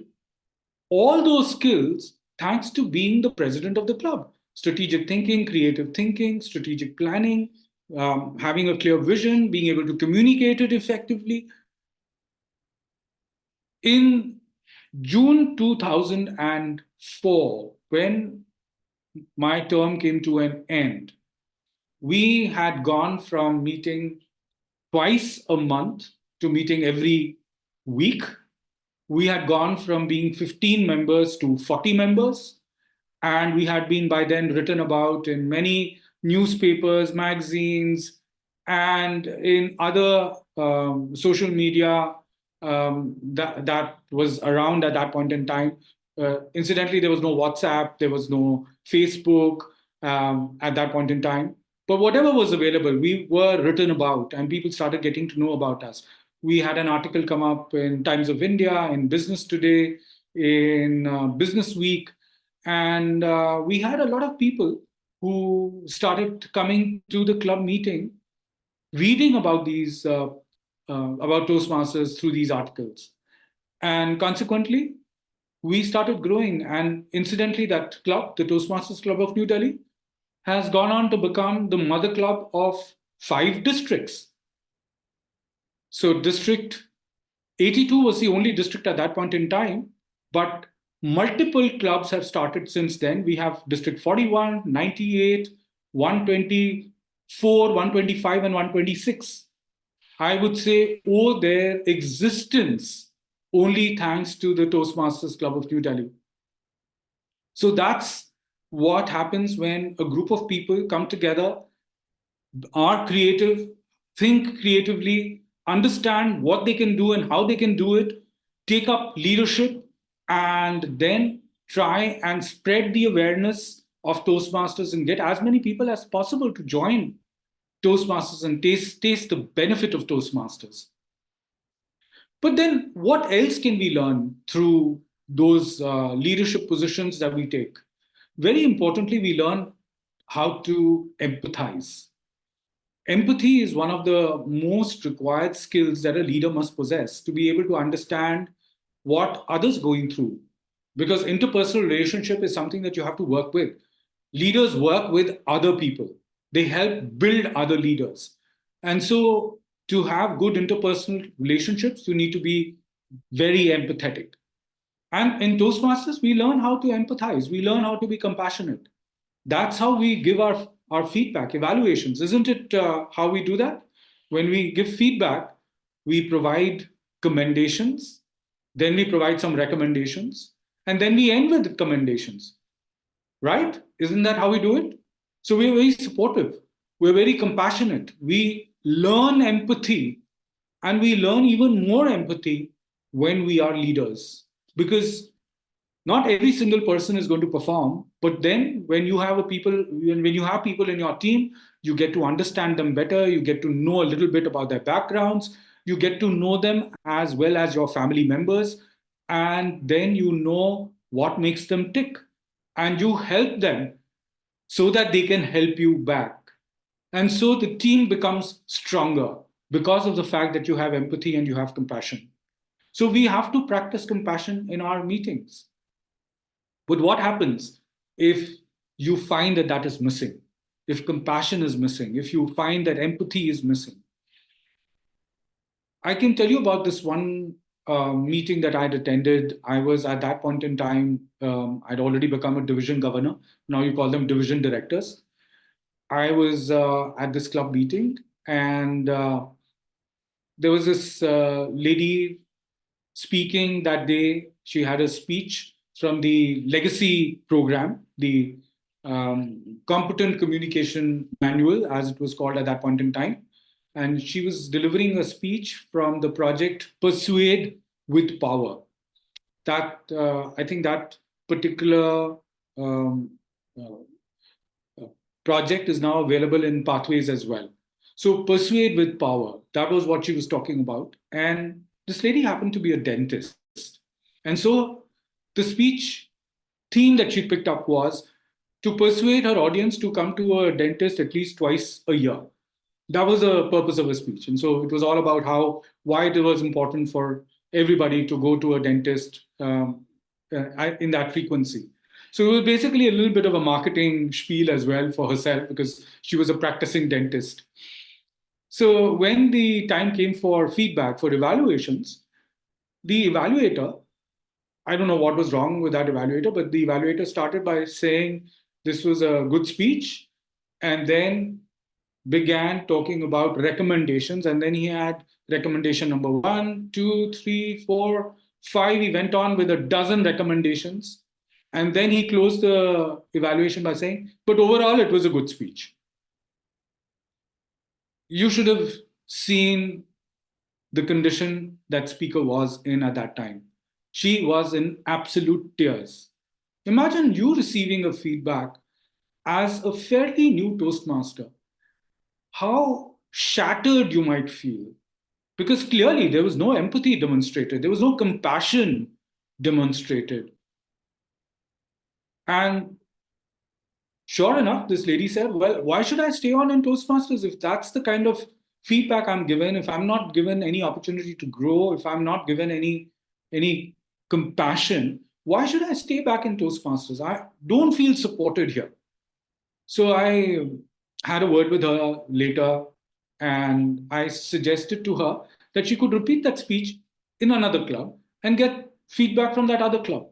all those skills thanks to being the president of the club. Strategic thinking, creative thinking, strategic planning, having a clear vision, being able to communicate it effectively. In June 2004, when my term came to an end, we had gone from meeting twice a month to meeting every week. We had gone from being 15 members to 40 members. And we had been by then written about in many newspapers, magazines, and in other social media that was around at that point in time. Incidentally, there was no WhatsApp, there was no Facebook at that point in time. But whatever was available, we were written about, and people started getting to know about us. We had an article come up in Times of India, in Business Today, in Business Week, and we had a lot of people who started coming to the club meeting, reading about these about Toastmasters through these articles. And consequently, we started growing. And incidentally, that club, the Toastmasters Club of New Delhi, has gone on to become the mother club of 5 districts. So District 82 was the only district at that point in time, but multiple clubs have started since then. We have District 41, 98, 124, 125, and 126. I would say owe their existence only thanks to the Toastmasters Club of New Delhi. So that's what happens when a group of people come together, are creative, think creatively, understand what they can do and how they can do it, take up leadership, and then try and spread the awareness of Toastmasters and get as many people as possible to join Toastmasters and taste the benefit of Toastmasters. But then what else can we learn through those leadership positions that we take? Very importantly, we learn how to empathize. Empathy is one of the most required skills that a leader must possess to be able to understand what others are going through. Because interpersonal relationship is something that you have to work with. Leaders work with other people. They help build other leaders. And so to have good interpersonal relationships, you need to be very empathetic. And in Toastmasters, we learn how to empathize. We learn how to be compassionate. That's how we give our feedback, evaluations. Isn't it how we do that? When we give feedback, we provide commendations, then we provide some recommendations, and then we end with commendations. Right? Isn't that how we do it? So we're very supportive. We're very compassionate. We learn empathy, and we learn even more empathy when we are leaders. Because not every single person is going to perform, but then when you have people in your team, you get to understand them better, you get to know a little bit about their backgrounds, you get to know them as well as your family members, and then you know what makes them tick, and you help them so that they can help you back. And so the team becomes stronger because of the fact that you have empathy and you have compassion. So we have to practice compassion in our meetings. But what happens if you find that that is missing? If compassion is missing, if you find that empathy is missing? I can tell you about this one meeting that I'd attended. I was at that point in time, I'd already become a division governor. Now you call them division directors. I was at this club meeting, and there was this lady speaking that day. She had a speech from the legacy program, the competent communication manual, as it was called at that point in time. And she was delivering a speech from the project Persuade with Power. That I think that particular project is now available in Pathways as well. So Persuade with Power, that was what she was talking about. And this lady happened to be a dentist. And so the speech theme that she picked up was to persuade her audience to come to a dentist at least twice a year. That was the purpose of her speech. And so it was all about why it was important for everybody to go to a dentist in that frequency. So it was basically a little bit of a marketing spiel as well for herself, because she was a practicing dentist. So when the time came for feedback, for evaluations, the evaluator, I don't know what was wrong with that evaluator, but the evaluator started by saying this was a good speech, and then began talking about recommendations. And then he had recommendation number 1, 2, 3, 4, 5. He went on with a dozen recommendations. And then he closed the evaluation by saying, but overall, it was a good speech. You should have seen the condition that speaker was in at that time. She was in absolute tears. Imagine you receiving a feedback as a fairly new Toastmaster. How shattered you might feel. Because clearly there was no empathy demonstrated. There was no compassion demonstrated. And sure enough, this lady said, well, why should I stay on in Toastmasters if that's the kind of feedback I'm given, if I'm not given any opportunity to grow, if I'm not given any compassion, why should I stay back in Toastmasters? I don't feel supported here. So I had a word with her later, and I suggested to her that she could repeat that speech in another club and get feedback from that other club.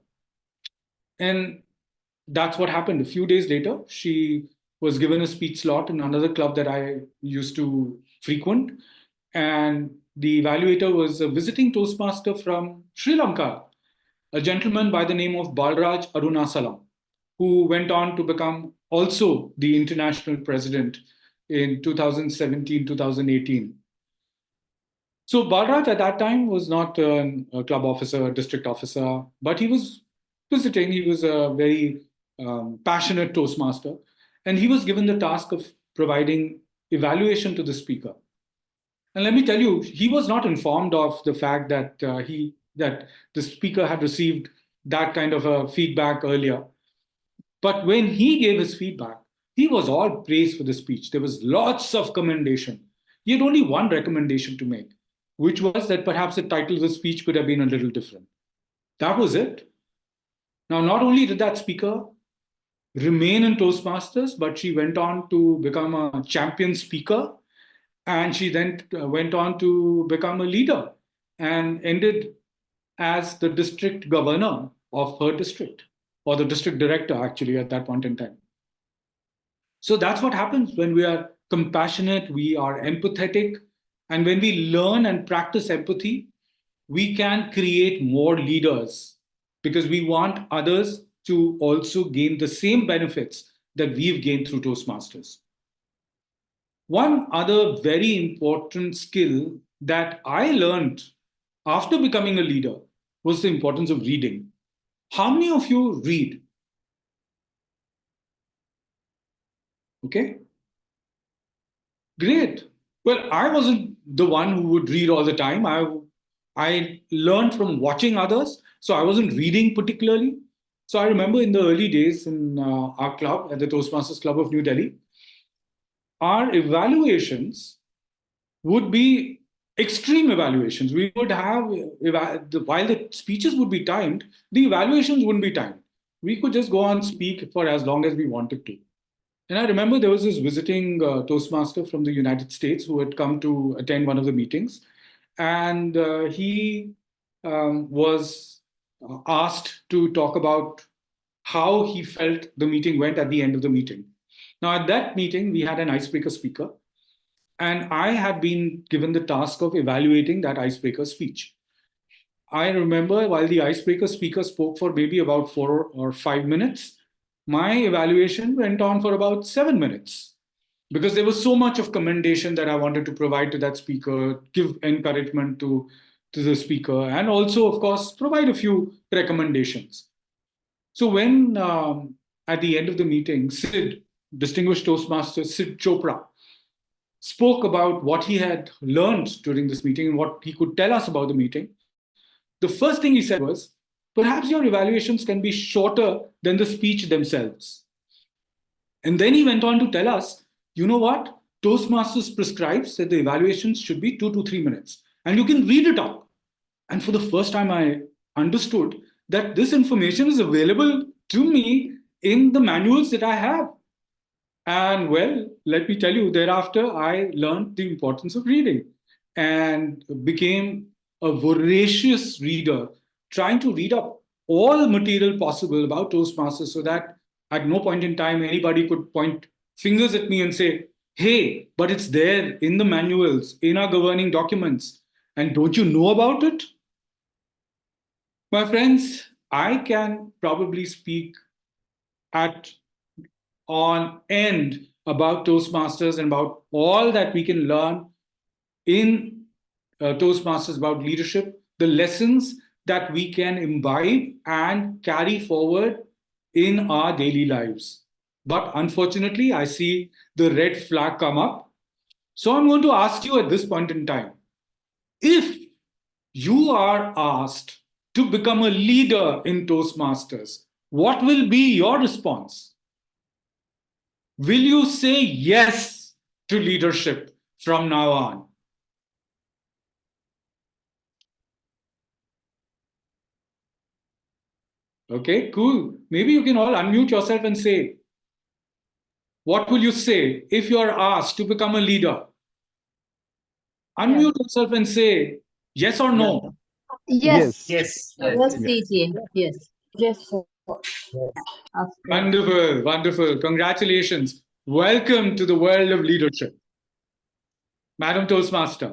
And that's what happened. A few days later, she was given a speech slot in another club that I used to frequent. And the evaluator was a visiting Toastmaster from Sri Lanka, a gentleman by the name of Balraj Arunasalam, who went on to become also the international president in 2017, 2018. So Balraj at that time was not a club officer, a district officer, but he was visiting. He was a very passionate Toastmaster. And he was given the task of providing evaluation to the speaker. And let me tell you, he was not informed of the fact that that the speaker had received that kind of a feedback earlier. But when he gave his feedback, he was all praise for the speech. There was lots of commendation. He had only one recommendation to make, which was that perhaps the title of the speech could have been a little different. That was it. Now, not only did that speaker remain in Toastmasters, but she went on to become a champion speaker. And she then went on to become a leader and ended as the district governor of her district, or the district director, actually, at that point in time. So that's what happens when we are compassionate, we are empathetic, and when we learn and practice empathy, we can create more leaders, because we want others to also gain the same benefits that we've gained through Toastmasters. One other very important skill that I learned after becoming a leader was the importance of reading. How many of you read? Okay. Great. Well, I wasn't the one who would read all the time. I learned from watching others, so I wasn't reading particularly. So I remember in the early days in our club, at the Toastmasters Club of New Delhi, our evaluations would be extreme evaluations. We would have, while the speeches would be timed, the evaluations wouldn't be timed. We could just go on speak for as long as we wanted to. And I remember there was this visiting Toastmaster from the United States who had come to attend one of the meetings. And he was asked to talk about how he felt the meeting went at the end of the meeting. Now, at that meeting, we had an icebreaker speaker. And I had been given the task of evaluating that icebreaker speech. I remember while the icebreaker speaker spoke for maybe about 4 or 5 minutes, my evaluation went on for about 7 minutes, because there was so much of commendation that I wanted to provide to that speaker, give encouragement to the speaker, and also, of course, provide a few recommendations. So when at the end of the meeting, Sid, distinguished Toastmaster Sid Chopra, spoke about what he had learned during this meeting and what he could tell us about the meeting, the first thing he said was, perhaps your evaluations can be shorter than the speech themselves. And then he went on to tell us, you know what? Toastmasters prescribes that the evaluations should be 2 to 3 minutes. And you can read it out. And for the first time, I understood that this information is available to me in the manuals that I have. And well, let me tell you, thereafter, I learned the importance of reading and became a voracious reader, trying to read up all material possible about Toastmasters so that at no point in time anybody could point fingers at me and say, hey, but it's there in the manuals, in our governing documents. And don't you know about it? My friends, I can probably speak on end about Toastmasters and about all that we can learn in Toastmasters about leadership, the lessons that we can imbibe and carry forward in our daily lives. But unfortunately, I see the red flag come up. So I'm going to ask you at this point in time, if you are asked to become a leader in Toastmasters, what will be your response? Will you say yes to leadership from now on? Okay, cool. Maybe you can all unmute yourself and say, what will you say if you are asked to become a leader? Unmute yourself and say yes or no. Yes. Yes. Yes, TTM. Yes. Yes, sir. Wonderful, wonderful. Congratulations. Welcome to the world of leadership. Madam Toastmaster.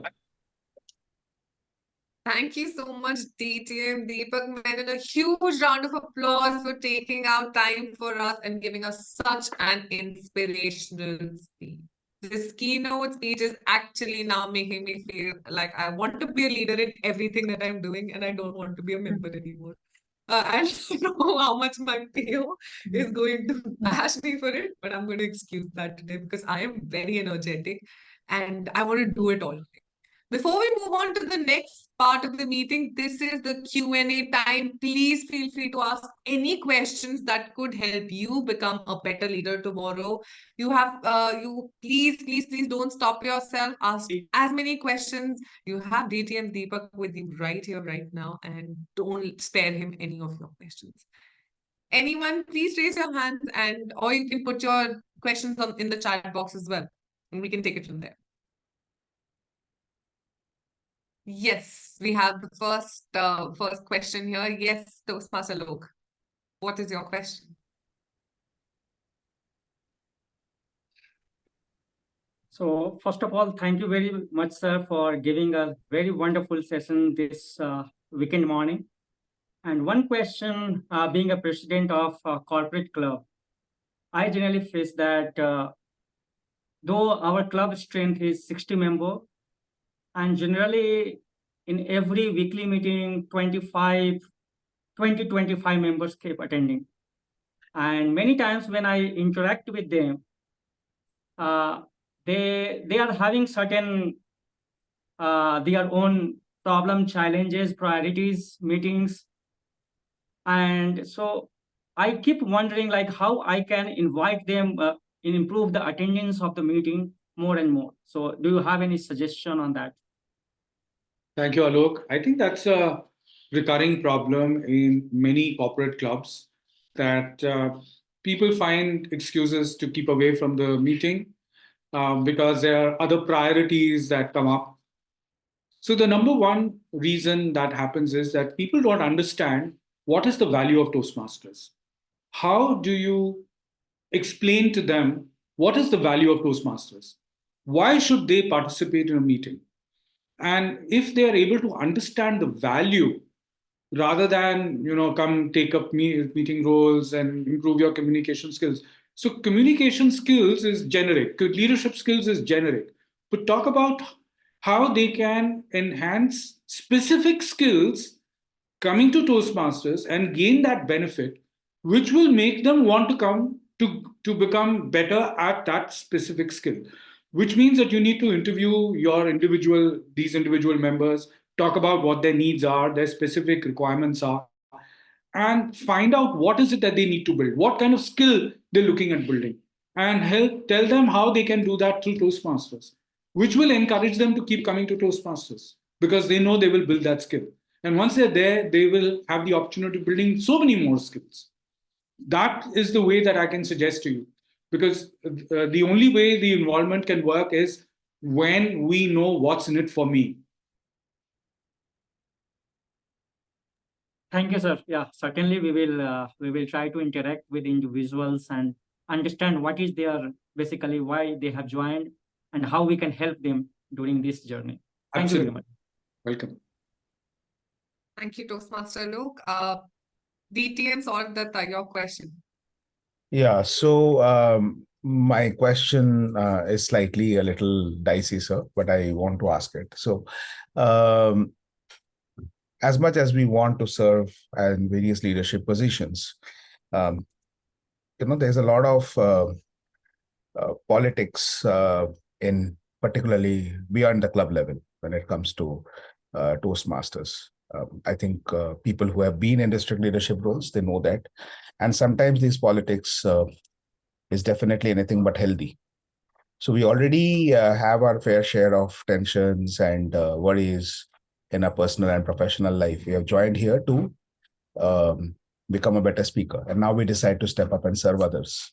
Thank you so much, TTM, Deepak, and a huge round of applause for taking out time for us and giving us such an inspirational speech. This keynote speech is actually now making me feel like I want to be a leader in everything that I'm doing, and I don't want to be a member anymore. I don't know how much my PO is going to bash me for it, but I'm going to excuse that today because I am very energetic and I want to do it all. Before we move on to the next part of the meeting, this is the Q&A time. Please feel free to ask any questions that could help you become a better leader tomorrow. You have, please don't stop yourself. Ask as many questions. You have DTM Deepak with you right here, right now, and don't spare him any of your questions. Anyone, please raise your hand, or you can put your questions in the chat box as well, and we can take it from there. Yes, we have the first question here. Yes, Toastmaster Lok. What is your question? So first of all, thank you very much, sir, for giving a very wonderful session this weekend morning. And one question, being a president of a corporate club, I generally face that though our club strength is 60 members, and generally in every weekly meeting, 20-25 members keep attending. And many times when I interact with them, they are having certain their own problem, challenges, priorities, meetings. And so I keep wondering like how I can invite them and improve the attendance of the meeting more and more. So do you have any suggestion on that? Thank you, Alok. I think that's a recurring problem in many corporate clubs that people find excuses to keep away from the meeting because there are other priorities that come up. So the number one reason that happens is that people don't understand what is the value of Toastmasters. How do you explain to them what is the value of Toastmasters? Why should they participate in a meeting? And if they are able to understand the value rather than, come take up meeting roles and improve your communication skills. So communication skills is generic, leadership skills is generic, but talk about how they can enhance specific skills coming to Toastmasters and gain that benefit, which will make them want to come to become better at that specific skill. which means that you need to interview these individual members, talk about what their needs are, their specific requirements are, and find out what is it that they need to build, what kind of skill they're looking at building, and tell them how they can do that through Toastmasters, which will encourage them to keep coming to Toastmasters because they know they will build that skill. And once they're there, they will have the opportunity of building so many more skills. That is the way that I can suggest to you, because the only way the involvement can work is when we know what's in it for me. Thank you, sir. Yeah, certainly we will try to interact with individuals and understand what is their, basically why they have joined and how we can help them during this journey. Thank you very much. Welcome. Thank you, Toastmaster Luke. DTM solved your question. Yeah, so my question is slightly a little dicey, sir, but I want to ask it. So as much as we want to serve in various leadership positions, there's a lot of politics in particularly beyond the club level when it comes to Toastmasters. I think people who have been in district leadership roles, they know that. And sometimes these politics is definitely anything but healthy. So we already have our fair share of tensions and worries in our personal and professional life. We have joined here to become a better speaker. And now we decide to step up and serve others.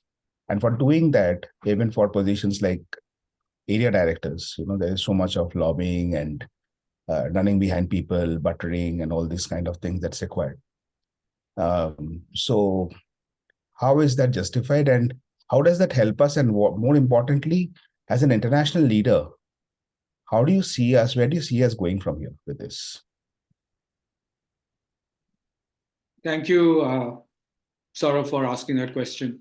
And for doing that, even for positions like area directors, there is so much of lobbying and running behind people, buttering, and all these kind of things that's required. So how is that justified, and how does that help us? And more importantly, as an international leader, how do you see us? Where do you see us going from here with this? Thank you, Saurabh, for asking that question.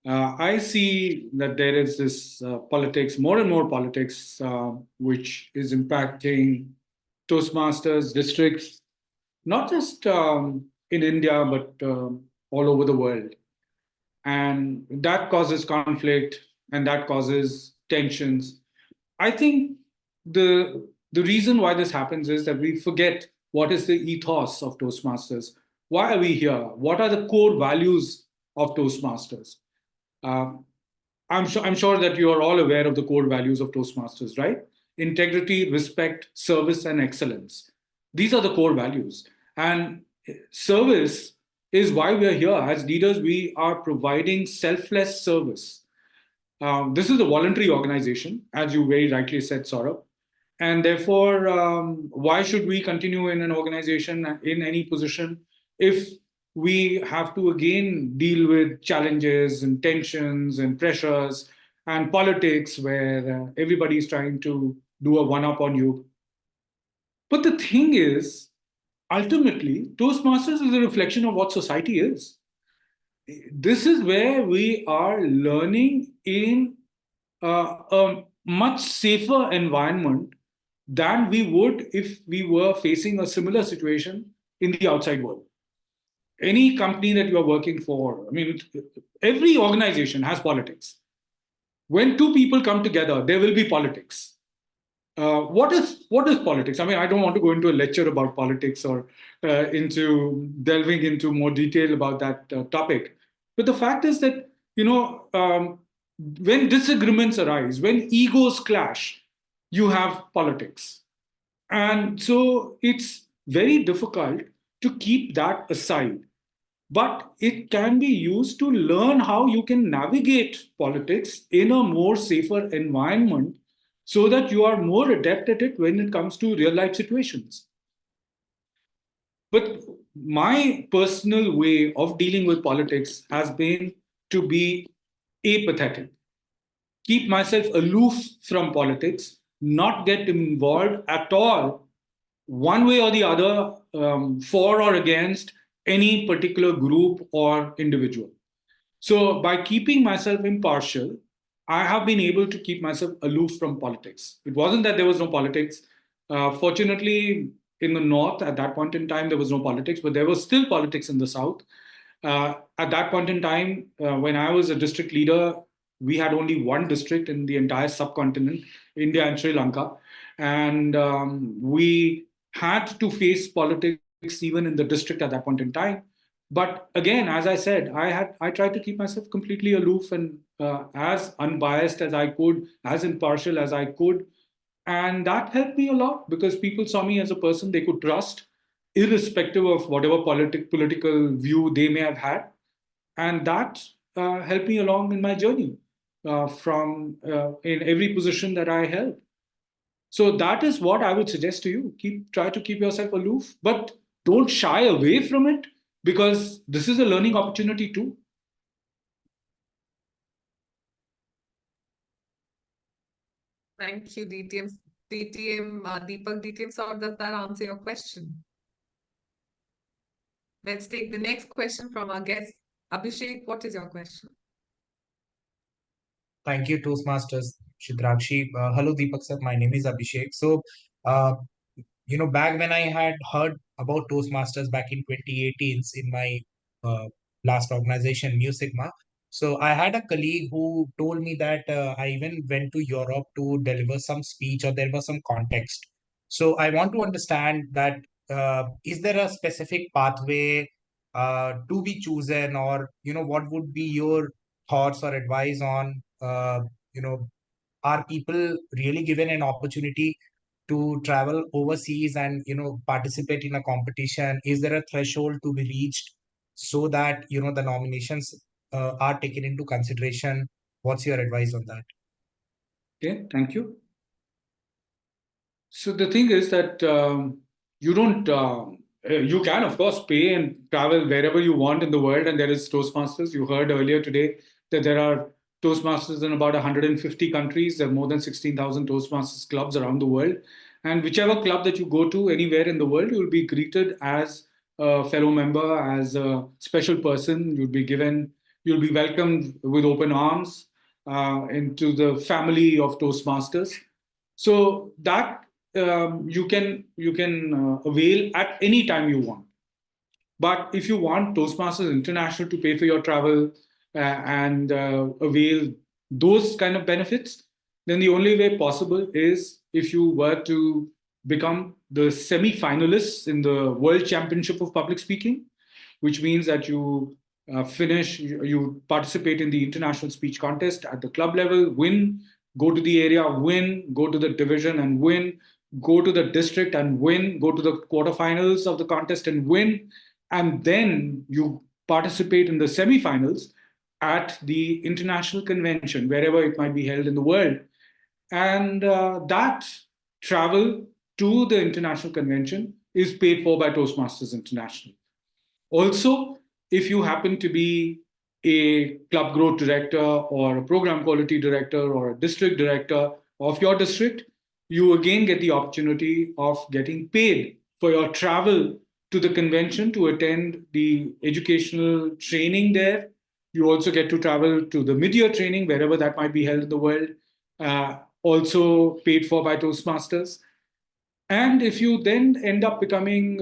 I see that there is this politics, more and more politics, which is impacting Toastmasters districts, not just in India, but all over the world. And that causes conflict and that causes tensions. I think the reason why this happens is that we forget what is the ethos of Toastmasters. Why are we here? What are the core values of Toastmasters? I'm sure that you are all aware of the core values of Toastmasters, right? Integrity, respect, service, and excellence. These are the core values. And service is why we are here. As leaders, we are providing selfless service. This is a voluntary organization, as you very rightly said, Saurabh. And therefore, why should we continue in an organization in any position if we have to again deal with challenges and tensions and pressures and politics where everybody is trying to do a one-up on you? But the thing is, ultimately, Toastmasters is a reflection of what society is. This is where we are learning in a much safer environment than we would if we were facing a similar situation in the outside world. Any company that you are working for, every organization has politics. When two people come together, there will be politics. What is politics? I don't want to go into a lecture about politics or into delving into more detail about that topic. But the fact is that, when disagreements arise, when egos clash, you have politics. And so it's very difficult to keep that aside. But it can be used to learn how you can navigate politics in a more safer environment so that you are more adept at it when it comes to real life situations. But my personal way of dealing with politics has been to be apathetic, keep myself aloof from politics, not get involved at all, one way or the other, for or against any particular group or individual. So by keeping myself impartial, I have been able to keep myself aloof from politics. It wasn't that there was no politics. Fortunately, in the North, at that point in time, there was no politics, but there was still politics in the South. At that point in time, when I was a district leader, we had only one district in the entire subcontinent, India and Sri Lanka. And we had to face politics even in the district at that point in time. But again, as I said, I tried to keep myself completely aloof and as unbiased as I could, as impartial as I could. And that helped me a lot because people saw me as a person they could trust, irrespective of whatever political view they may have had. And that helped me along in my journey from in every position that I held. So that is what I would suggest to you. Try to keep yourself aloof, but don't shy away from it because this is a learning opportunity too. Thank you, Deepak. Deepak, so does that answer your question? Let's take the next question from our guest. Abhishek, what is your question? Thank you, Toastmasters, Chitrakshi. Hello, Deepak sir. My name is Abhishek. So, back when I had heard about Toastmasters back in 2018 in my last organization, Mu Sigma. So I had a colleague who told me that I even went to Europe to deliver some speech or there was some context. So I want to understand that is there a specific pathway to be chosen, or what would be your thoughts or advice on are people really given an opportunity to travel overseas and participate in a competition? Is there a threshold to be reached so that the nominations are taken into consideration? What's your advice on that? Okay, thank you. So the thing is that you don't you can of course pay and travel wherever you want in the world, and there is Toastmasters. You heard earlier today that there are Toastmasters in about 150 countries. There are more than 16,000 Toastmasters clubs around the world. And whichever club that you go to anywhere in the world, you will be greeted as a fellow member, as a special person. You'll be welcomed with open arms into the family of Toastmasters. So that you can avail at any time you want. But if you want Toastmasters International to pay for your travel and avail those kind of benefits, then the only way possible is if you were to become the semi-finalists in the World Championship of Public Speaking, which means that you you participate in the international speech contest at the club level, win, go to the area, win, go to the division and win, go to the district and win, go to the quarterfinals of the contest and win, and then you participate in the semifinals at the international convention, wherever it might be held in the world. And that travel to the international convention is paid for by Toastmasters International. Also, if you happen to be a club growth director or a program quality director or a district director of your district, you again get the opportunity of getting paid for your travel to the convention to attend the educational training there. You also get to travel to the mid-year training, wherever that might be held in the world, also paid for by Toastmasters. And if you then end up becoming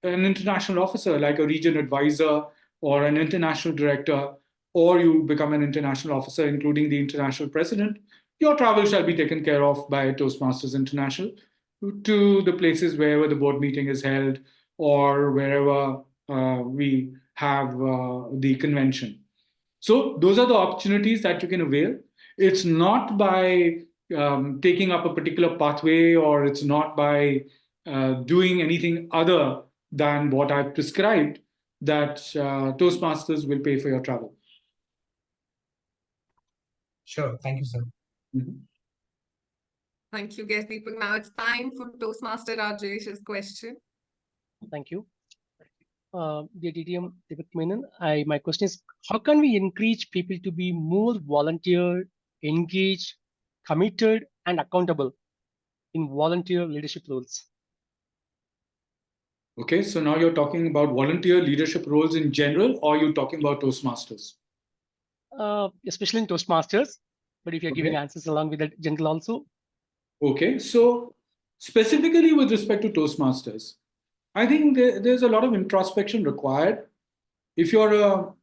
an international officer, like a region advisor or an international director, or you become an international officer, including the international president, your travel shall be taken care of by Toastmasters International to the places wherever the board meeting is held or wherever we have the convention. So those are the opportunities that you can avail. It's not by taking up a particular pathway, or it's not by doing anything other than what I've prescribed that Toastmasters will pay for your travel. Sure. Thank you, sir. Mm-hmm. Thank you, guest Deepak. Now it's time for Toastmaster Rajesh's question. Thank you. Dear TTM Deepak Menon, my question is, how can we encourage people to be more volunteer, engaged, committed, and accountable in volunteer leadership roles? Okay, so now you're talking about volunteer leadership roles in general, or you're talking about Toastmasters? Especially in Toastmasters, but if you're giving answers along with that general also. Okay, so specifically with respect to Toastmasters, I think there's a lot of introspection required. If you're a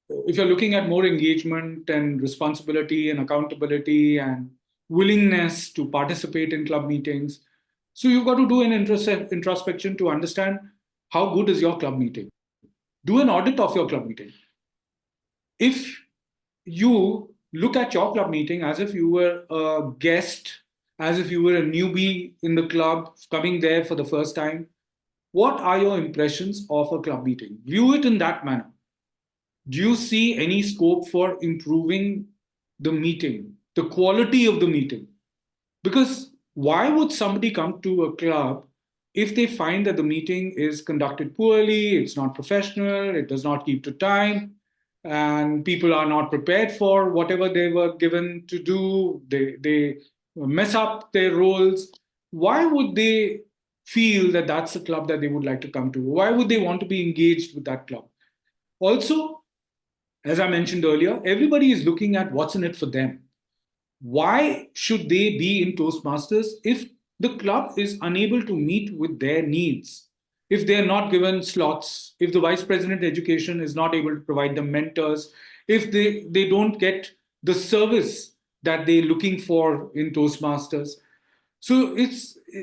if you're looking at more engagement and responsibility and accountability and willingness to participate in club meetings, so you've got to do an introspection to understand how good is your club meeting. Do an audit of your club meeting. If you look at your club meeting as if you were a guest, as if you were a newbie in the club coming there for the first time, what are your impressions of a club meeting? View it in that manner. Do you see any scope for improving the meeting, the quality of the meeting? Because why would somebody come to a club if they find that the meeting is conducted poorly, it's not professional, it does not keep to time, and people are not prepared for whatever they were given to do, they mess up their roles? Why would they feel that that's a club that they would like to come to? Why would they want to be engaged with that club? Also, as I mentioned earlier, everybody is looking at what's in it for them. Why should they be in Toastmasters if the club is unable to meet with their needs? If they're not given slots, if the vice president education is not able to provide them mentors, if they don't get the service that they're looking for in Toastmasters. So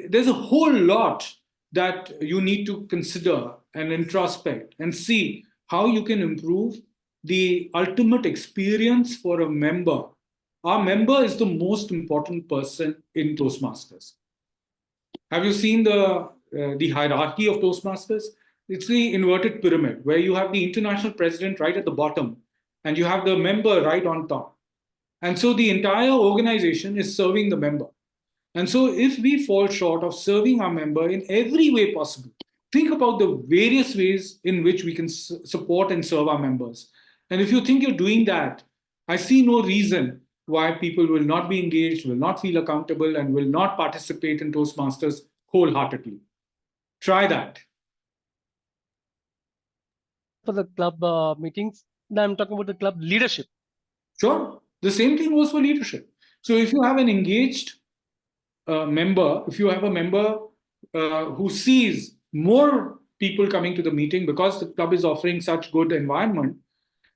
there's a whole lot that you need to consider and introspect and see how you can improve the ultimate experience for a member. Our member is the most important person in Toastmasters. Have you seen the hierarchy of Toastmasters? It's the inverted pyramid, where you have the international president right at the bottom, and you have the member right on top. And so the entire organization is serving the member. And so if we fall short of serving our member in every way possible, think about the various ways in which we can support and serve our members. And if you think you're doing that, I see no reason why people will not be engaged, will not feel accountable, and will not participate in Toastmasters wholeheartedly. Try that. For the club meetings, now I'm talking about the club leadership. Sure. The same thing goes for leadership. So if you have an engaged member, if you have a member who sees more people coming to the meeting because the club is offering such good environment,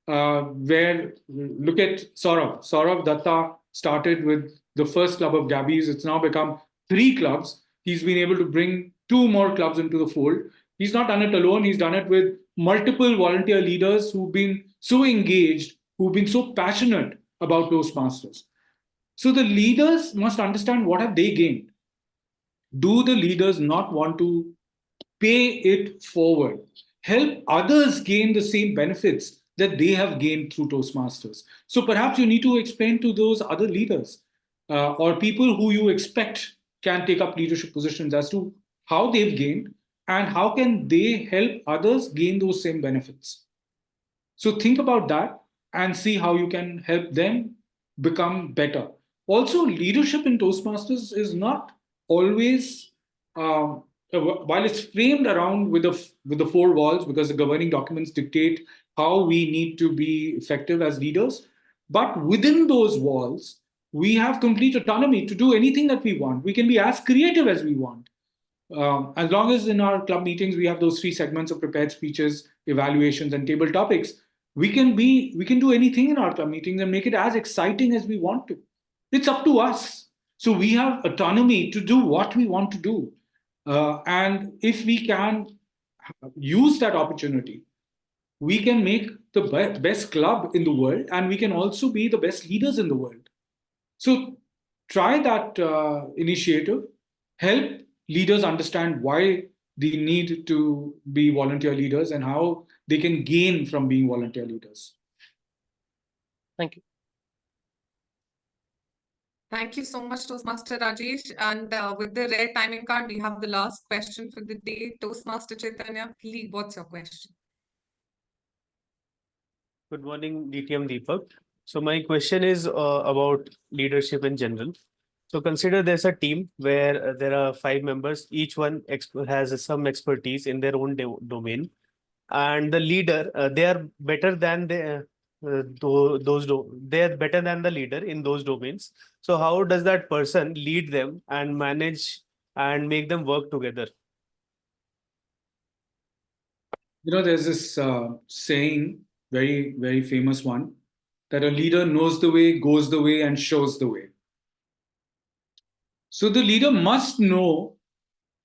where look at Saurav Datta started with the first club of Gabbys. It's now become 3 clubs. He's been able to bring 2 more clubs into the fold. He's not done it alone. He's done it with multiple volunteer leaders who've been so engaged, who've been so passionate about Toastmasters. So the leaders must understand what have they gained. Do the leaders not want to pay it forward? Help others gain the same benefits that they have gained through Toastmasters. So perhaps you need to explain to those other leaders or people who you expect can take up leadership positions as to how they've gained and how can they help others gain those same benefits. So think about that and see how you can help them become better. Also, leadership in Toastmasters is not always, while it's framed around with the 4 walls, because the governing documents dictate how we need to be effective as leaders, but within those walls, we have complete autonomy to do anything that we want. We can be as creative as we want. As long as in our club meetings, we have those 3 segments of prepared speeches, evaluations, and table topics, we can do anything in our club meetings and make it as exciting as we want to. It's up to us. So we have autonomy to do what we want to do. And if we can use that opportunity, we can make the best club in the world, and we can also be the best leaders in the world. So try that initiative. Help leaders understand why they need to be volunteer leaders and how they can gain from being volunteer leaders. Thank you. Thank you so much, Toastmaster Rajesh. And with the rare timing card, we have the last question for the day. Toastmaster Chaitanya, please, what's your question? Good morning, DTM Deepak. So my question is about leadership in general. So consider there's a team where there are 5 members, each one has some expertise in their own domain, and the leader, they are better than they are better than the leader in those domains. So how does that person lead them and manage and make them work together? There's this saying very, very famous one, that a leader knows the way, goes the way, and shows the way. So the leader must know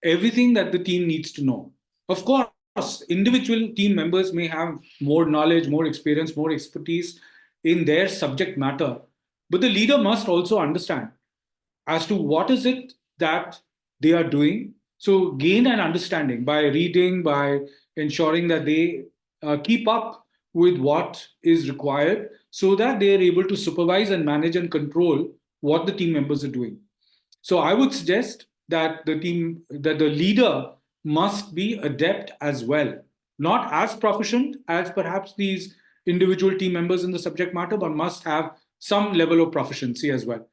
everything that the team needs to know. Of course, individual team members may have more knowledge, more experience, more expertise in their subject matter, but the leader must also understand as to what is it that they are doing. So gain an understanding by reading, by ensuring that they keep up with what is required so that they are able to supervise and manage and control what the team members are doing. So I would suggest that the leader must be adept as well, not as proficient as perhaps these individual team members in the subject matter, but must have some level of proficiency as well.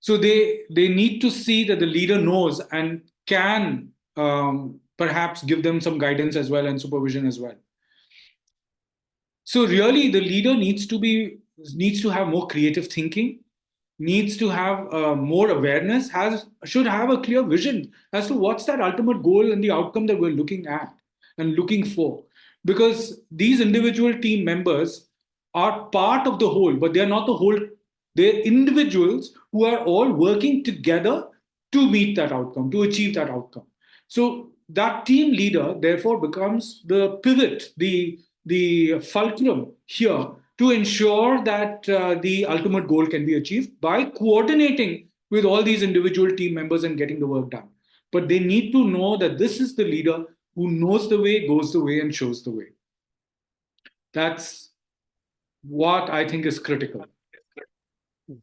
So they need to see that the leader knows and can perhaps give them some guidance as well and supervision as well. So really, the leader needs to have more creative thinking, needs to have more awareness, should have a clear vision as to what's that ultimate goal and the outcome that we're looking at and looking for. Because these individual team members are part of the whole, but they're not the whole. They're individuals who are all working together to meet that outcome, to achieve that outcome. So that team leader, therefore, becomes the pivot, the fulcrum here to ensure that the ultimate goal can be achieved by coordinating with all these individual team members and getting the work done. But they need to know that this is the leader who knows the way, goes the way, and shows the way. That's what I think is critical.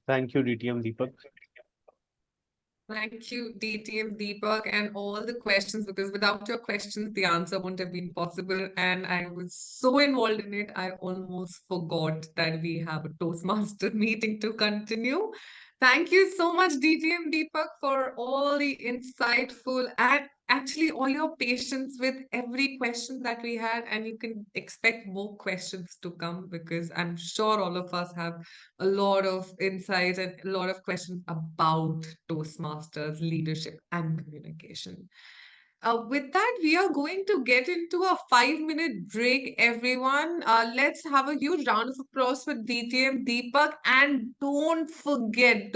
Thank you, DTM Deepak. Thank you, DTM Deepak, and all the questions, because without your questions, the answer wouldn't have been possible. And I was so involved in it, I almost forgot that we have a Toastmaster meeting to continue. Thank you so much, DTM Deepak, for all the insightful and actually all your patience with every question that we had. And you can expect more questions to come, because I'm sure all of us have a lot of insights and a lot of questions about Toastmasters, leadership, and communication. With that, we are going to get into a 5-minute break, everyone. Let's have a huge round of applause for DTM Deepak. And don't forget,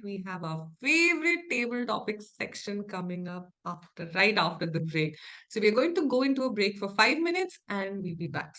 we have our favorite table topics section coming up right after the break. So we're going to go into a break for 5 minutes and we'll be back.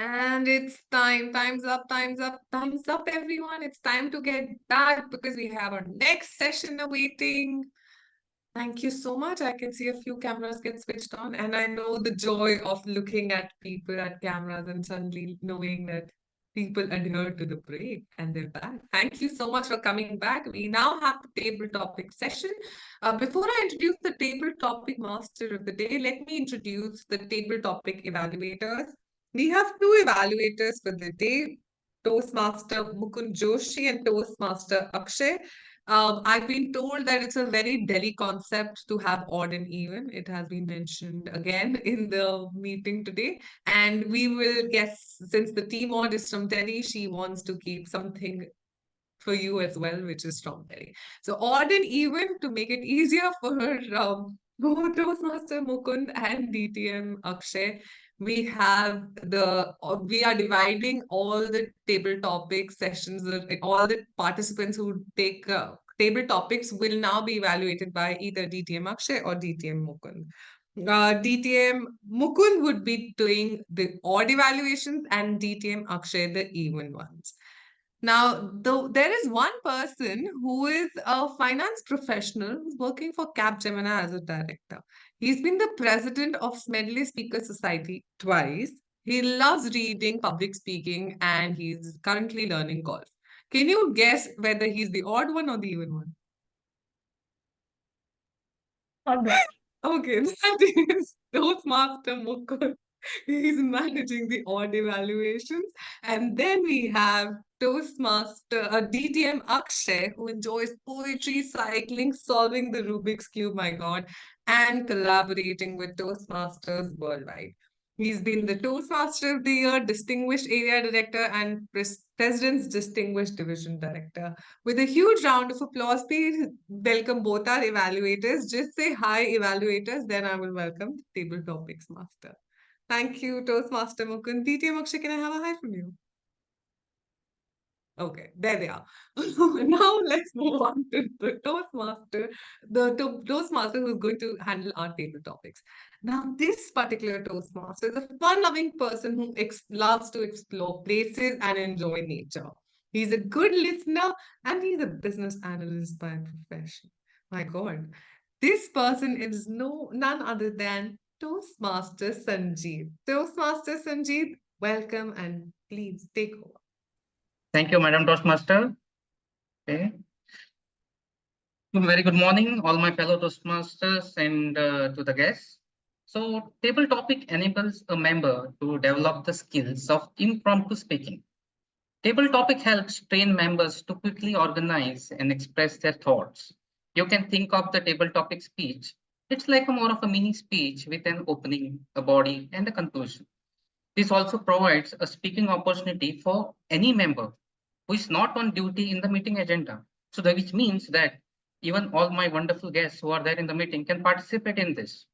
And it's time. Time's up, time's up, time's up, everyone. It's time to get back because we have our next session awaiting. Thank you so much. I can see a few cameras get switched on, and I know the joy of looking at people at cameras and suddenly knowing that people adhere to the break and they're back. Thank you so much for coming back. We now have the table topic session. Before I introduce the table topic master of the day, let me introduce the table topic evaluators. We have two evaluators for the day, Toastmaster Mukund Joshi and Toastmaster Akshay. I've been told that it's a very Delhi concept to have odd and even. It has been mentioned again in the meeting today. And we will guess, since the TMOD is from Delhi, she wants to keep something for you as well, which is from Delhi. So odd and even to make it easier for both Toastmaster Mukund and DTM Akshay. We are dividing all the table topic sessions, all the participants who take table topics will now be evaluated by either DTM Akshay or DTM Mukund. DTM Mukund would be doing the odd evaluations and DTM Akshay the even ones. Now, there is one person who is a finance professional who's working for Capgemini as a director. He's been the president of Smedley Speaker Society twice. He loves reading, public speaking, and he's currently learning golf. Can you guess whether he's the odd one or the even one? Odd one. Okay, that is Toastmaster Mukund. He's managing the odd evaluations. And then we have Toastmaster, DTM Akshay, who enjoys poetry, cycling, solving the Rubik's Cube, my God, and collaborating with Toastmasters worldwide. He's been the Toastmaster of the Year, Distinguished Area Director, and President's Distinguished Division Director. With a huge round of applause, please welcome both our evaluators. Just say hi, evaluators, then I will welcome the Table Topics Master. Thank you, Toastmaster Mukund. TTM Akshay, can I have a hi from you? Okay, there they are. Now let's move on to the Toastmaster, Toastmaster who's going to handle our table topics. Now, this particular Toastmaster is a fun-loving person who loves to explore places and enjoy nature. He's a good listener and he's a business analyst by profession. My God, this person is none other than Toastmaster Sanjeet. Toastmaster Sanjeet, welcome and please take over. Thank you, Madam Toastmaster. Okay. Very good morning, all my fellow Toastmasters and to the guests. So, table topic enables a member to develop the skills of impromptu speaking. Table topic helps train members to quickly organize and express their thoughts. You can think of the table topic speech. It's like more of a mini speech with an opening, a body, and a conclusion. This also provides a speaking opportunity for any member who is not on duty in the meeting agenda. So which means that even all my wonderful guests who are there in the meeting can participate in this.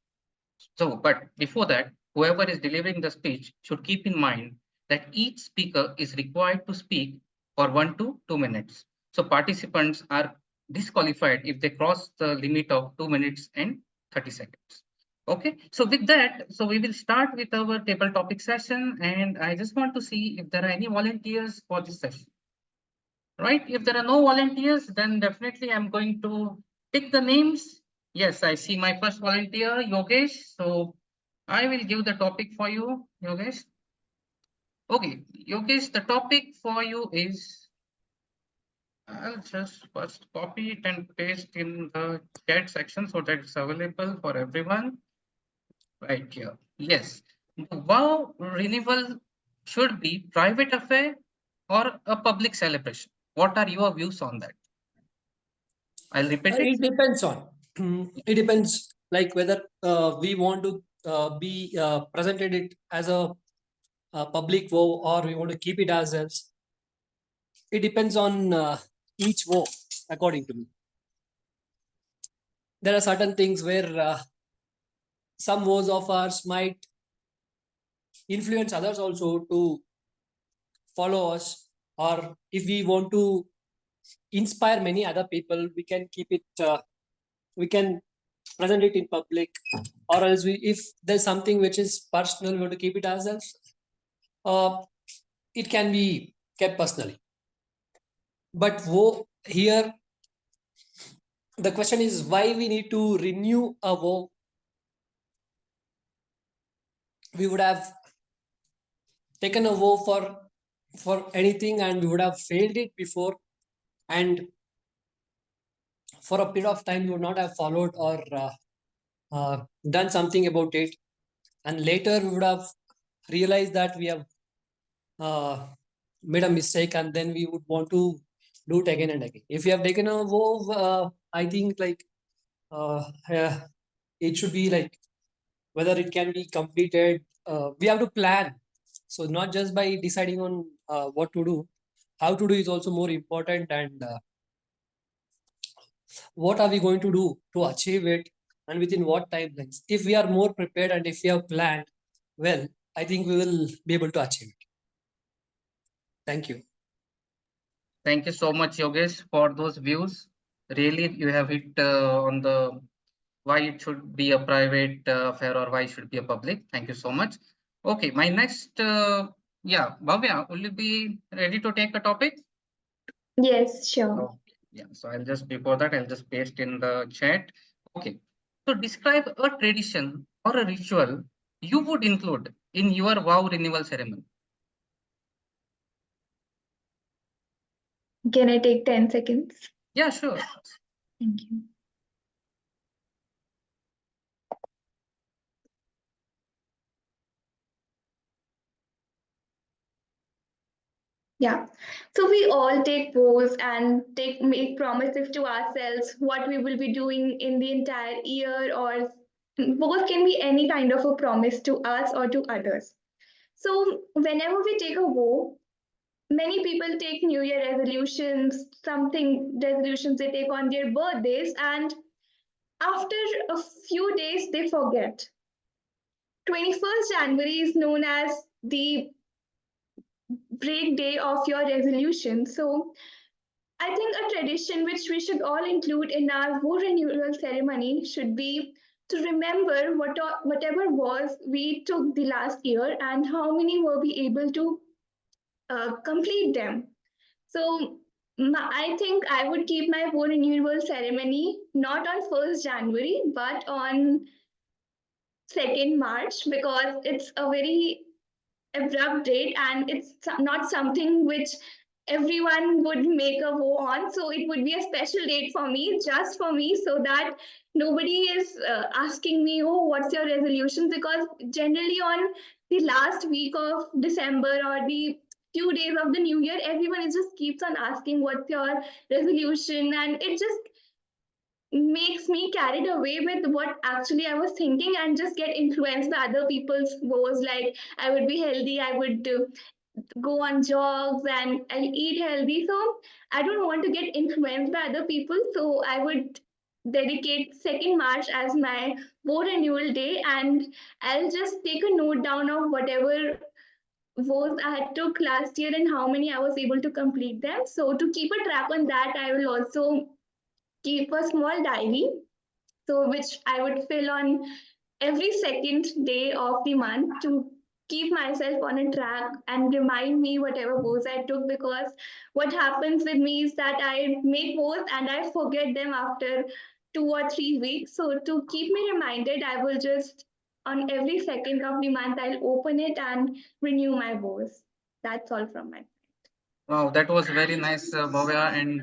So, but before that, whoever is delivering the speech should keep in mind that each speaker is required to speak for 1 to 2 minutes. So participants are disqualified if they cross the limit of 2 minutes and 30 seconds. Okay, so with that, so we will start with our table topic session, and I just want to see if there are any volunteers for this session. Right, if there are no volunteers, then definitely I'm going to pick the names. Yes, I see my first volunteer, Yogesh. So I will give the topic for you, Yogesh. Okay, Yogesh, the topic for you is, I'll just first copy it and paste in the chat section so that it's available for everyone. Right here. Yes. The vow renewal should be private affair or a public celebration. What are your views on that? I'll repeat it. It depends on. It depends, like whether we want to be presented it as a public vow or we want to keep it ourselves. It depends on each vow, according to me. There are certain things where some vows of ours might influence others also to follow us, or if we want to inspire many other people, we can keep it. We can present it in public, or else if there's something which is personal, we want to keep it ourselves. It can be kept personally. But here, the question is why we need to renew a vow. We would have taken a vow for anything and we would have failed it before, and for a period of time we would not have followed or done something about it, and later we would have realized that we have made a mistake, and then we would want to do it again and again. If you have taken a vow, I think like it should be like whether it can be completed. We have to plan. So not just by deciding on what to do, how to do is also more important, and what are we going to do to achieve it, and within what timelines. If we are more prepared and if we have planned well, I think we will be able to achieve it. Thank you. Thank you so much, Yogesh, for those views. Really, you have hit on the why it should be a private affair or why it should be a public. Thank you so much. Okay, my next, Bhavya, will you be ready to take a topic? Yes, sure. Oh, yeah, so I'll just, before that, I'll just paste in the chat. Okay, so describe a tradition or a ritual you would include in your vow renewal ceremony. Can I take 10 seconds? Yeah, sure. Thank you. Yeah, so we all take vows and make promises to ourselves what we will be doing in the entire year, or vows can be any kind of a promise to us or to others. So whenever we take a vow, many people take New Year resolutions, something resolutions they take on their birthdays, and after a few days they forget. 21st January is known as the break day of your resolution. So I think a tradition which we should all include in our vow renewal ceremony should be to remember whatever was we took the last year and how many were we able to complete them. So I think I would keep my vow renewal ceremony not on 1st January, but on 2nd March, because it's a very abrupt date and it's not something which everyone would make a vow on. So it would be a special date for me, just for me, so that nobody is asking me, oh, what's your resolution? Because generally on the last week of December or the few days of the new year, everyone is just keeps on asking what's your resolution, and it just makes me carried away with what actually I was thinking and just get influenced by other people's vows. Like I would be healthy, I would go on jogs, and I'll eat healthy. So I don't want to get influenced by other people. So I would dedicate 2nd March as my vow renewal day, and I'll just take a note down of whatever vows I had took last year and how many I was able to complete them. So to keep a track on that, I will also keep a small diary, so which I would fill on every second day of the month to keep myself on a track and remind me whatever vows I took. Because what happens with me is that I make vows and I forget them after 2 or 3 weeks. So to keep me reminded, I will just on every second of the month I'll open it and renew my vows. That's all from my. Wow, that was very nice, Bhavya. And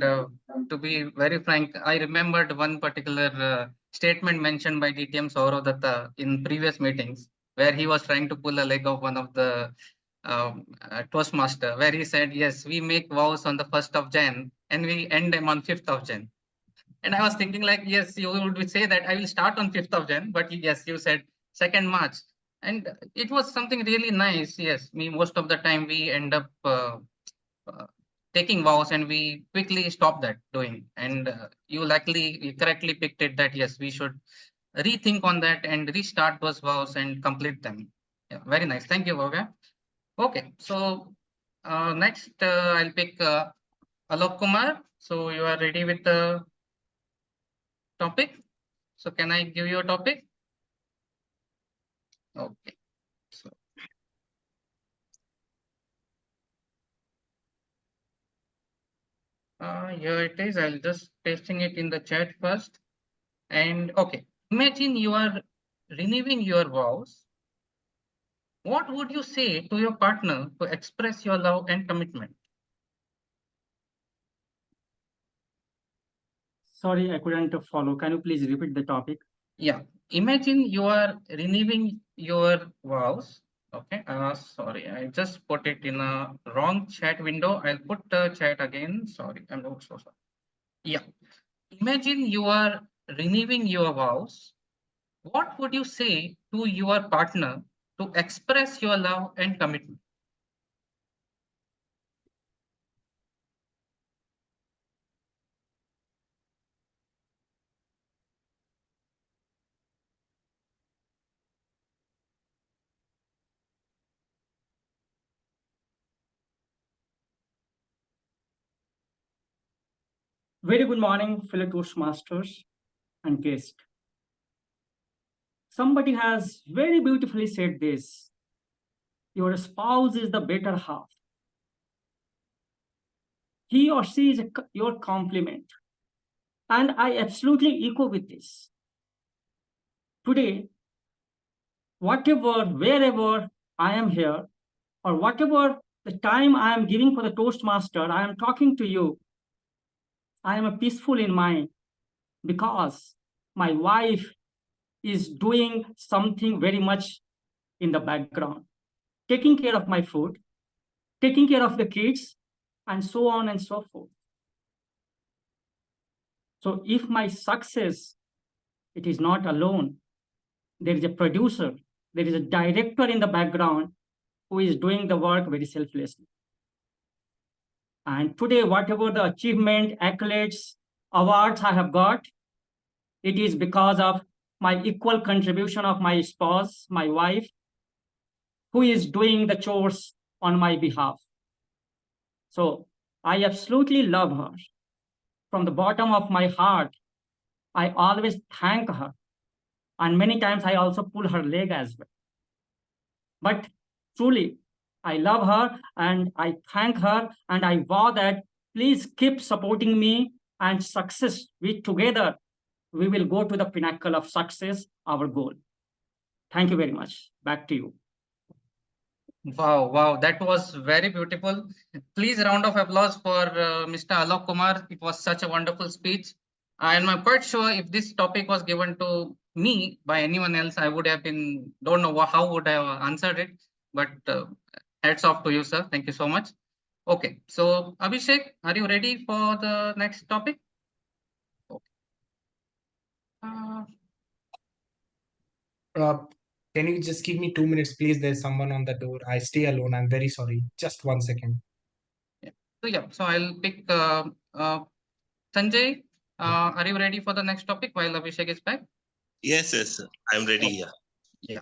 to be very frank, I remembered one particular statement mentioned by TTM Datta in previous meetings, where he was trying to pull a leg of one of the Toastmaster, where he said, yes, we make vows on the 1st of Jan and we end them on 5th of Jan. And I was thinking like, yes, you would say that I will start on 5th of Jan, but yes, you said 2nd March. And it was something really nice. Yes, most of the time we end up taking vows and we quickly stop that doing. And you correctly picked it that yes, we should rethink on that and restart those vows and complete them. Yeah, very nice. Thank you, Bhavya. Okay, so next I'll pick Alok Kumar. So you are ready with the topic? So can I give you a topic? Okay. So here it is. I'll just pasting it in the chat first. And okay, imagine you are renewing your vows. What would you say to your partner to express your love and commitment? Sorry, I couldn't follow. Can you please repeat the topic? Yeah, imagine you are renewing your vows. Okay, sorry, I just put it in a wrong chat window. I'll put the chat again. Sorry, I'm not so sorry. Yeah, imagine you are renewing your vows. What would you say to your partner to express your love and commitment? Very good morning, fellow Toastmasters and guests. Somebody has very beautifully said this. Your spouse is the better half. He or she is your complement. And I absolutely echo with this. Today, whatever, wherever I am here, or whatever the time I am giving for the Toastmaster, I am talking to you. I am peaceful in mind because my wife is doing something very much in the background, taking care of my food, taking care of the kids, and so on and so forth. So if my success, it is not alone. There is a producer, there is a director in the background who is doing the work very selflessly. And today, whatever the achievement, accolades, awards I have got, it is because of my equal contribution of my spouse, my wife, who is doing the chores on my behalf. So I absolutely love her. From the bottom of my heart, I always thank her. And many times I also pull her leg as well. But truly, I love her and I thank her and I vow that please keep supporting me and success. We together, we will go to the pinnacle of success, our goal. Thank you very much. Back to you. Wow, wow, that was very beautiful. Please round of applause for Mr. Alok Kumar. It was such a wonderful speech. And I'm quite sure if this topic was given to me by anyone else, I would have been, don't know how would I have answered it, but hats off to you, sir. Thank you so much. Okay, so Abhishek, are you ready for the next topic? Can you just give me 2 minutes, please? There's someone on the door. I stay alone. I'm very sorry. Just 1 second. So I'll pick Sanjay. Are you ready for the next topic while Abhishek is back? Yes, I'm ready. Yeah.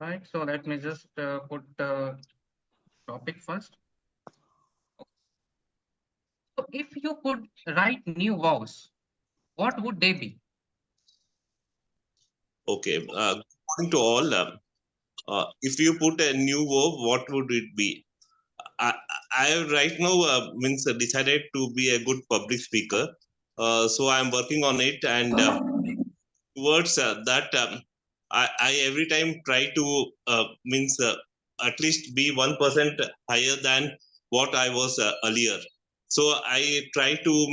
Right, so let me just put the topic first. So if you could write new vows, what would they be? Okay, good morning to all. If you put a new vow, what would it be? I right now decided to be a good public speaker. So I'm working on it, and towards that, I every time try to at least be 1% higher than what I was earlier. So I try to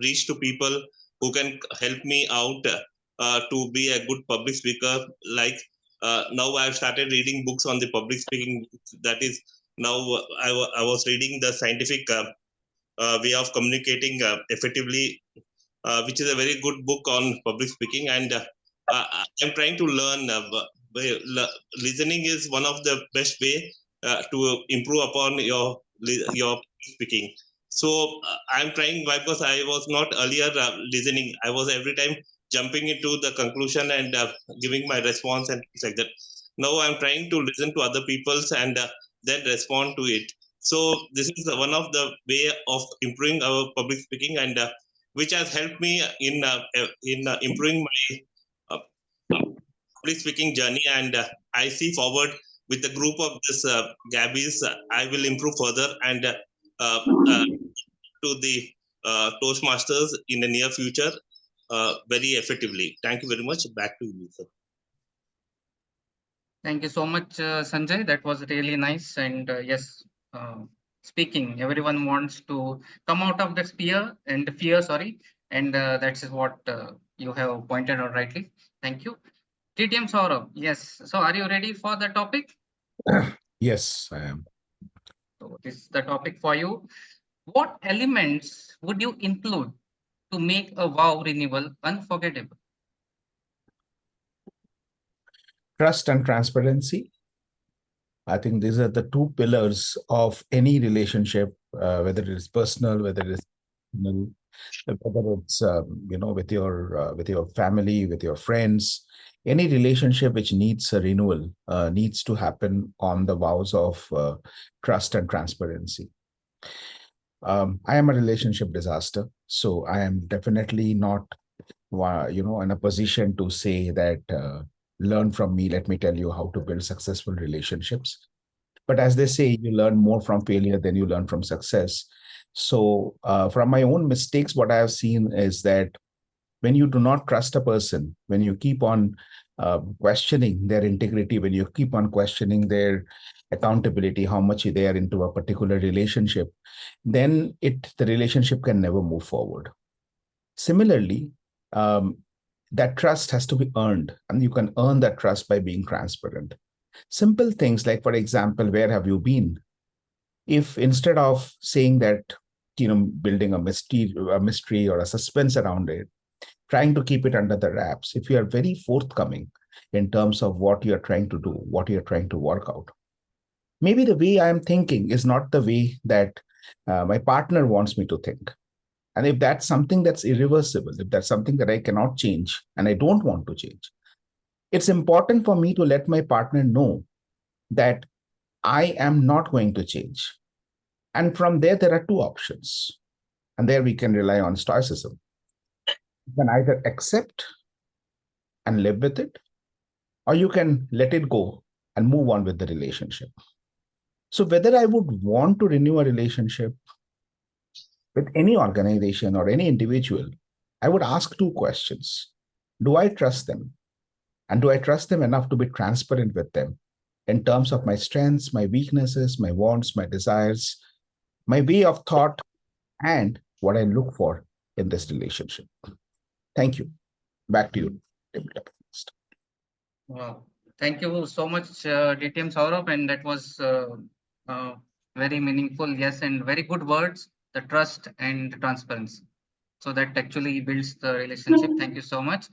reach to people who can help me out to be a good public speaker. Like now I've started reading books on the public speaking. That is now I was reading the scientific way of communicating effectively, which is a very good book on public speaking. And I'm trying to learn. Listening is one of the best way to improve upon your speaking. So I'm trying, because I was not earlier listening. I was every time jumping into the conclusion and giving my response and things like that. Now I'm trying to listen to other people's and then respond to it. So this is one of the way of improving our public speaking, and which has helped me in improving my public speaking journey. And I see forward with the group of this Gabbys, I will improve further and to the Toastmasters in the near future very effectively. Thank you very much. Back to you, sir. Thank you so much, Sanjay. That was really nice. And yes, speaking, everyone wants to come out of that fear, and that is what you have pointed out rightly. Thank you. TTM Saurabh, yes. So are you ready for the topic? Yes, I am. So this is the topic for you. What elements would you include to make a vow renewal unforgettable? Trust and transparency. I think these are the two pillars of any relationship, whether it is personal, whether it is whether it's with your family, with your friends. Any relationship which needs a renewal needs to happen on the vows of trust and transparency. I am a relationship disaster, so I am definitely not in a position to say that learn from me, let me tell you how to build successful relationships. But as they say, you learn more from failure than you learn from success. So from my own mistakes, what I have seen is that when you do not trust a person, when you keep on questioning their integrity, when you keep on questioning their accountability, how much they are into a particular relationship, then the relationship can never move forward. Similarly, that trust has to be earned, and you can earn that trust by being transparent. Simple things like, for example, where have you been? If instead of saying that, building a mystery or a suspense around it, trying to keep it under the wraps, if you are very forthcoming in terms of what you're trying to do, what you're trying to work out. Maybe the way I'm thinking is not the way that my partner wants me to think. And if that's something that's irreversible, if that's something that I cannot change and I don't want to change, it's important for me to let my partner know that I am not going to change. And from there are two options. And there we can rely on stoicism. You can either accept and live with it, or you can let it go and move on with the relationship. So whether I would want to renew a relationship with any organization or any individual, I would ask two questions. Do I trust them? And do I trust them enough to be transparent with them in terms of my strengths, my weaknesses, my wants, my desires, my way of thought, and what I look for in this relationship? Thank you. Back to you. Wow. Thank you so much, DTM Saurabh, and that was very meaningful, yes, and very good words, the trust and the transparency. So that actually builds the relationship. Thank you so much.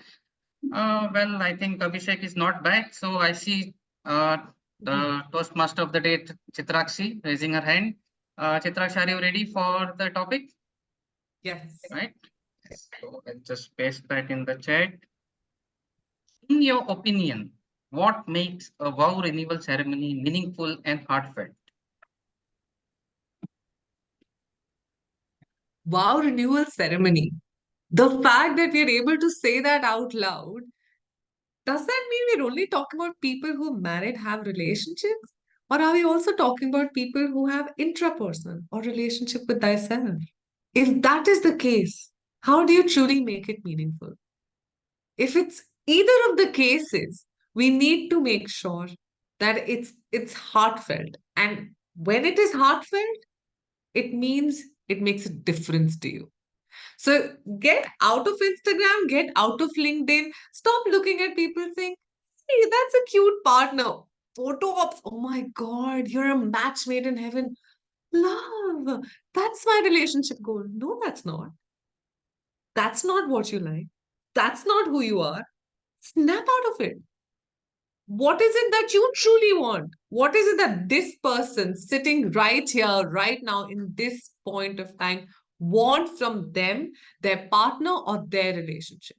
Well, I think Abhishek is not back, so I see the Toastmaster of the day, Chitrakshi, raising her hand. Chitrakshi, are you ready for the topic? Yes. Right. So I'll just paste that in the chat. In your opinion, what makes a vow renewal ceremony meaningful and heartfelt? Vow renewal ceremony. The fact that we're able to say that out loud, does that mean we're only talking about people who married have relationships? Or are we also talking about people who have intrapersonal or relationship with thyself? If that is the case, how do you truly make it meaningful? If it's either of the cases, we need to make sure that it's heartfelt. And when it is heartfelt, it means it makes a difference to you. So get out of Instagram, get out of LinkedIn, stop looking at people saying, hey, that's a cute partner. Photo ops, oh my God, you're a match made in heaven. Love, that's my relationship goal. No, that's not. That's not what you like. That's not who you are. Snap out of it. What is it that you truly want? What is it that this person sitting right here, right now, in this point of time, want from them, their partner, or their relationship?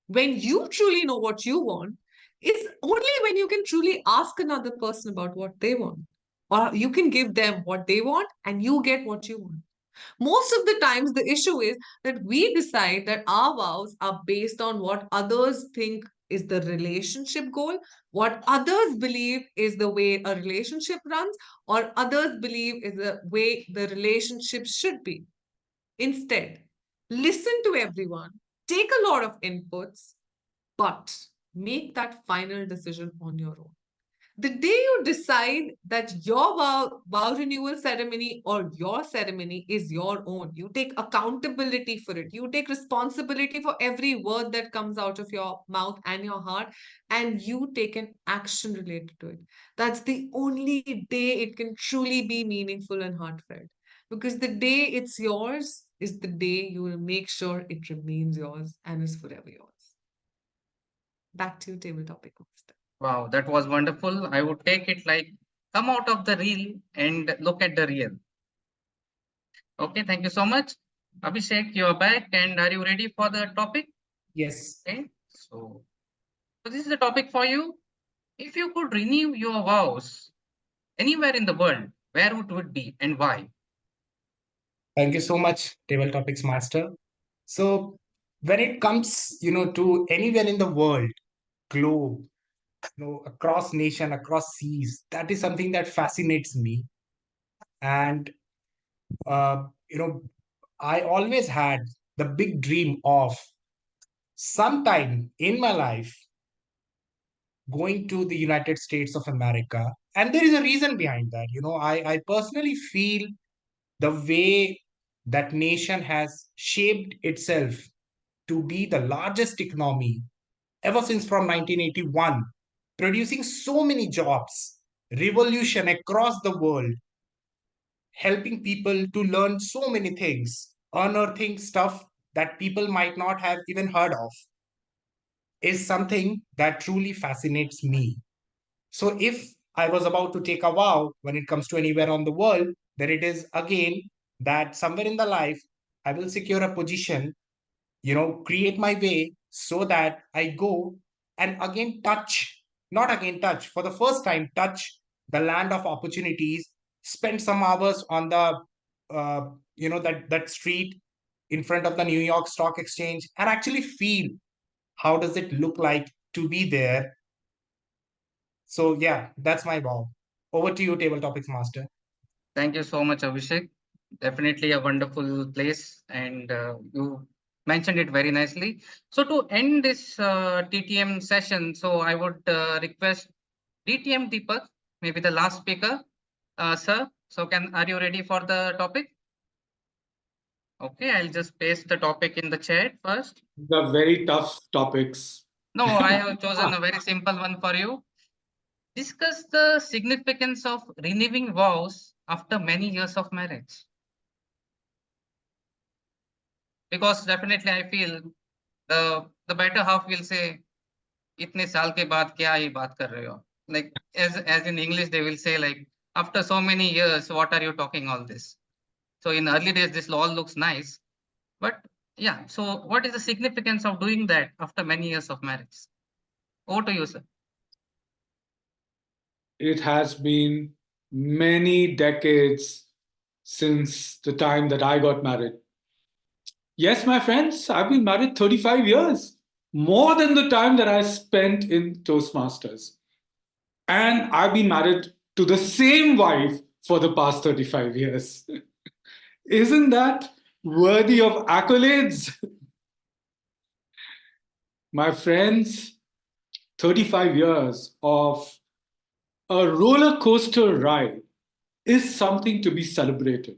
When you truly know what you want, it's only when you can truly ask another person about what they want. Or you can give them what they want and you get what you want. Most of the times, the issue is that we decide that our vows are based on what others think is the relationship goal, what others believe is the way a relationship runs, or others believe is the way the relationship should be. Instead, listen to everyone, take a lot of inputs, but make that final decision on your own. The day you decide that your vow renewal ceremony or your ceremony is your own, you take accountability for it. You take responsibility for every word that comes out of your mouth and your heart, and you take an action related to it. That's the only day it can truly be meaningful and heartfelt. Because the day it's yours is the day you will make sure it remains yours and is forever yours. Back to you, table topic. Wow, that was wonderful. I would take it like come out of the real and look at the real. Okay, thank you so much. Abhishek, you're back, and are you ready for the topic? Yes. Okay, so this is the topic for you. If you could renew your vows anywhere in the world, where would it be and why? Thank you so much, Table Topics Master. So when it comes, to anywhere in the world, globe, across nation, across seas, that is something that fascinates me. And, uh, I always had the big dream of sometime in my life going to the United States of America. And there is a reason behind that. I personally feel the way that nation has shaped itself to be the largest economy ever since from 1981, producing so many jobs, revolution across the world, helping people to learn so many things, unearthing stuff that people might not have even heard of. is something that truly fascinates me. So if I was about to take a vow when it comes to anywhere on the world, then it is again that somewhere in the life, I will secure a position, create my way so that I go and again not again touch, for the first time, touch the land of opportunities, spend some hours on the, that street in front of the New York Stock Exchange and actually feel how does it look like to be there. So yeah, that's my vow. Over to you, Table Topics Master. Thank you so much, Abhishek. Definitely a wonderful place, and you mentioned it very nicely. So to end this TTM session, so I would request DTM Deepak, maybe the last speaker, sir. So are you ready for the topic? Okay, I'll just paste the topic in the chat first. The very tough topics. No, I have chosen a very simple one for you. Discuss the significance of renewing vows after many years of marriage. Because definitely I feel the better half will say, "Itne saal ke baad kya ye baat kar rahe ho?" Like as in English they will say like, "After so many years, what are you talking all this?" So in early days this all looks nice, but yeah. So what is the significance of doing that after many years of marriage? Over to you, sir. It has been many decades since the time that I got married. Yes, my friends, I've been married 35 years, more than the time that I spent in Toastmasters. And I've been married to the same wife for the past 35 years. Isn't that worthy of accolades? My friends, 35 years of a roller coaster ride is something to be celebrated,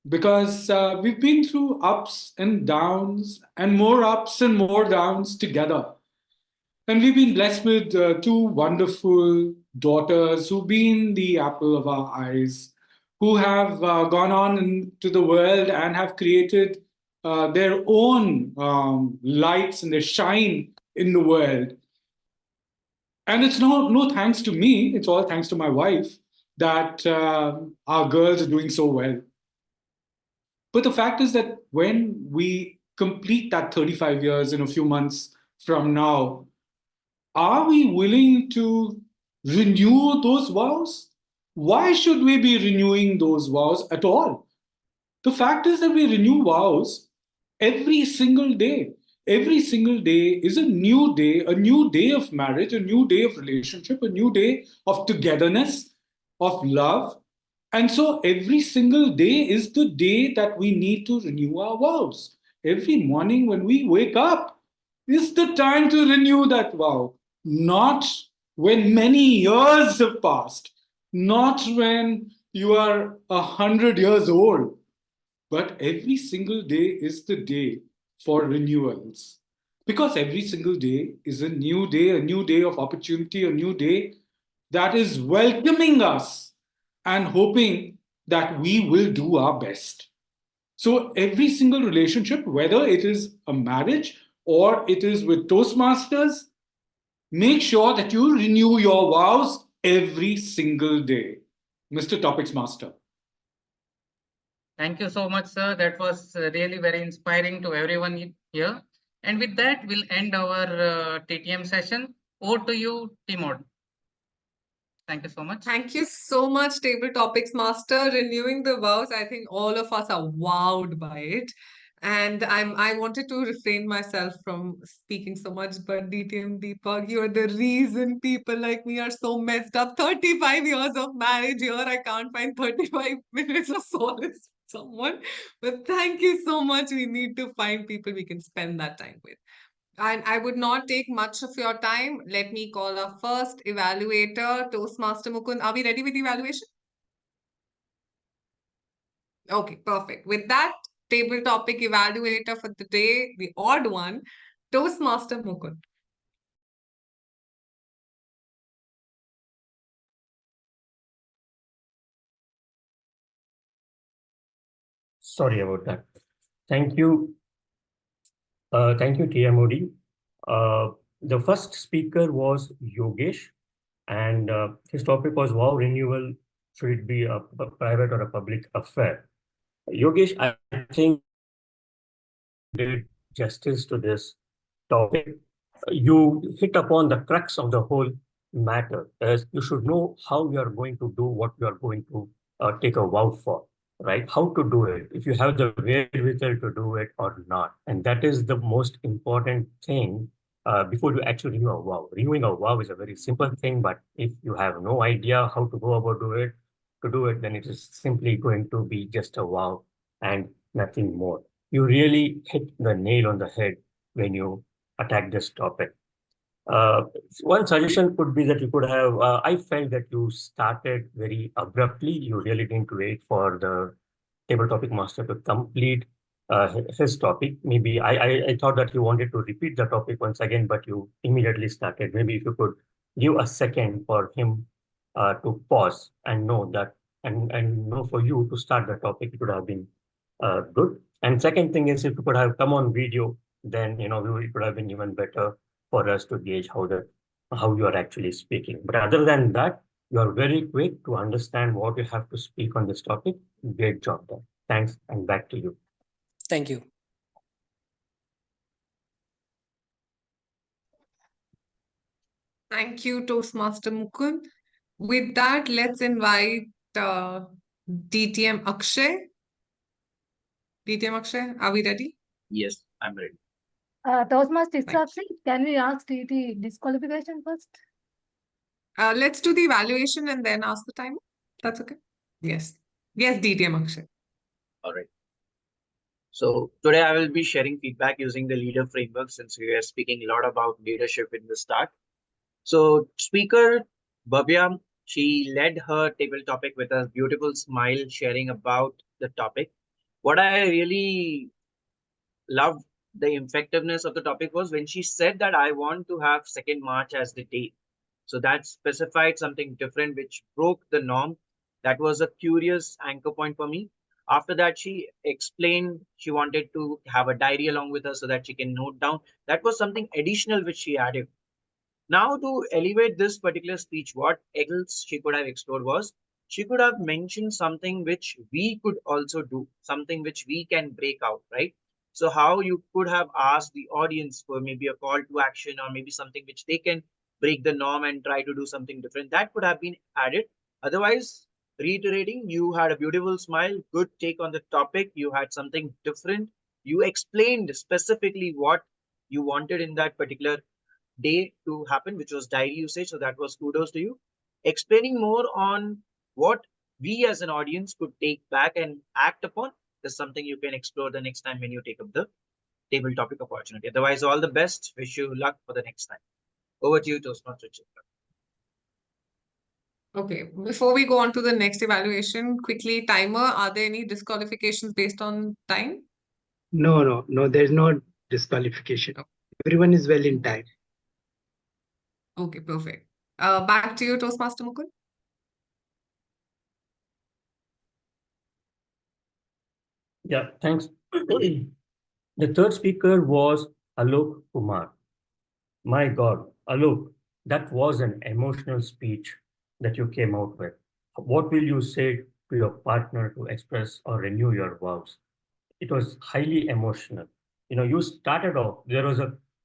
because we've been through ups and downs and more ups and more downs together. And we've been blessed with two wonderful daughters who've been the apple of our eyes, who have gone on into the world and have created their own lights and their shine in the world. And it's no thanks to me, it's all thanks to my wife that our girls are doing so well. But the fact is that when we complete that 35 years in a few months from now, are we willing to renew those vows? Why should we be renewing those vows at all? The fact is that we renew vows every single day. Every single day is a new day of marriage, a new day of relationship, a new day of togetherness, of love. And so every single day is the day that we need to renew our vows. Every morning when we wake up is the time to renew that vow, not when many years have passed, not when you are 100 years old, but every single day is the day for renewals. Because every single day is a new day of opportunity, a new day that is welcoming us and hoping that we will do our best. So every single relationship, whether it is a marriage or it is with Toastmasters, make sure that you renew your vows every single day. Mr. Topics Master. Thank you so much, sir. That was really very inspiring to everyone here. And with that, we'll end our TTM session. Over to you, TMOD. Thank you so much. Thank you so much, Table Topics Master. Renewing the vows, I think all of us are wowed by it. And I wanted to refrain myself from speaking so much, but DTM Deepak, you're the reason people like me are so messed up. 35 years of marriage here, I can't find 35 minutes of solace with someone. But thank you so much. We need to find people we can spend that time with. And I would not take much of your time. Let me call our first evaluator, Toastmaster Mukund. Are we ready with the evaluation? Okay, perfect. With that, table topic evaluator for the day, the odd one, Toastmaster Mukund. Sorry about that. Thank you. Thank you, TMOD. The first speaker was Yogesh, and his topic was wow renewal, should it be a private or a public affair? Yogesh, I think did justice to this topic. You hit upon the crux of the whole matter, as you should know how you are going to do what you are going to take a vow for, right? How to do it, if you have the wherewithal to do it or not. And that is the most important thing before you actually renew a vow. Renewing a vow is a very simple thing, but if you have no idea how to go about to do it, then it is simply going to be just a vow and nothing more. You really hit the nail on the head when you attack this topic. One suggestion could be that you could have, I felt that you started very abruptly. You really didn't wait for the table topic master to complete his topic. Maybe I thought that you wanted to repeat the topic once again, but you immediately started. Maybe if you could give a second for him to pause and know that, and know for you to start the topic, it would have been good. And second thing is, if you could have come on video, then it would have been even better for us to gauge how you are actually speaking. But other than that, you are very quick to understand what you have to speak on this topic. Great job there. Thanks, and back to you. Thank you. Thank you, Toastmaster Mukund. With that, let's invite DTM Akshay. DTM Akshay, are we ready? Yes, I'm ready. Toastmaster Chitrakshi, can we ask TT disqualification first? Let's do the evaluation and then ask the timer. That's okay. Yes. Yes, DTM Akshay. All right. So today I will be sharing feedback using the leader framework, since we are speaking a lot about leadership in the start. So speaker Bhavya, she led her table topic with a beautiful smile, sharing about the topic. What I really loved the effectiveness of the topic was when she said that I want to have 2nd March as the date. So that specified something different, which broke the norm. That was a curious anchor point for me. After that, she explained she wanted to have a diary along with her so that she can note down. That was something additional which she added. Now, to elevate this particular speech, what else she could have explored was she could have mentioned something which we could also do, something which we can break out, right? So how you could have asked the audience for maybe a call to action, or maybe something which they can break the norm and try to do something different. That could have been added. Otherwise, reiterating, you had a beautiful smile, good take on the topic. You had something different. You explained specifically what you wanted in that particular day to happen, which was diary usage. So that was kudos to you. Explaining more on what we as an audience could take back and act upon is something you can explore the next time when you take up the table topic opportunity. Otherwise, all the best. Wish you luck for the next time. Over to you, Toastmaster Chitra. Okay, before we go on to the next evaluation, quickly, timer, are there any disqualifications based on time? No, there's no disqualification. Everyone is well in time. Okay, perfect. Back to you, Toastmaster Mukund. Yeah, thanks. The third speaker was Alok Kumar. My God, Alok, that was an emotional speech that you came out with. What will you say to your partner to express or renew your vows? It was highly emotional. You started off,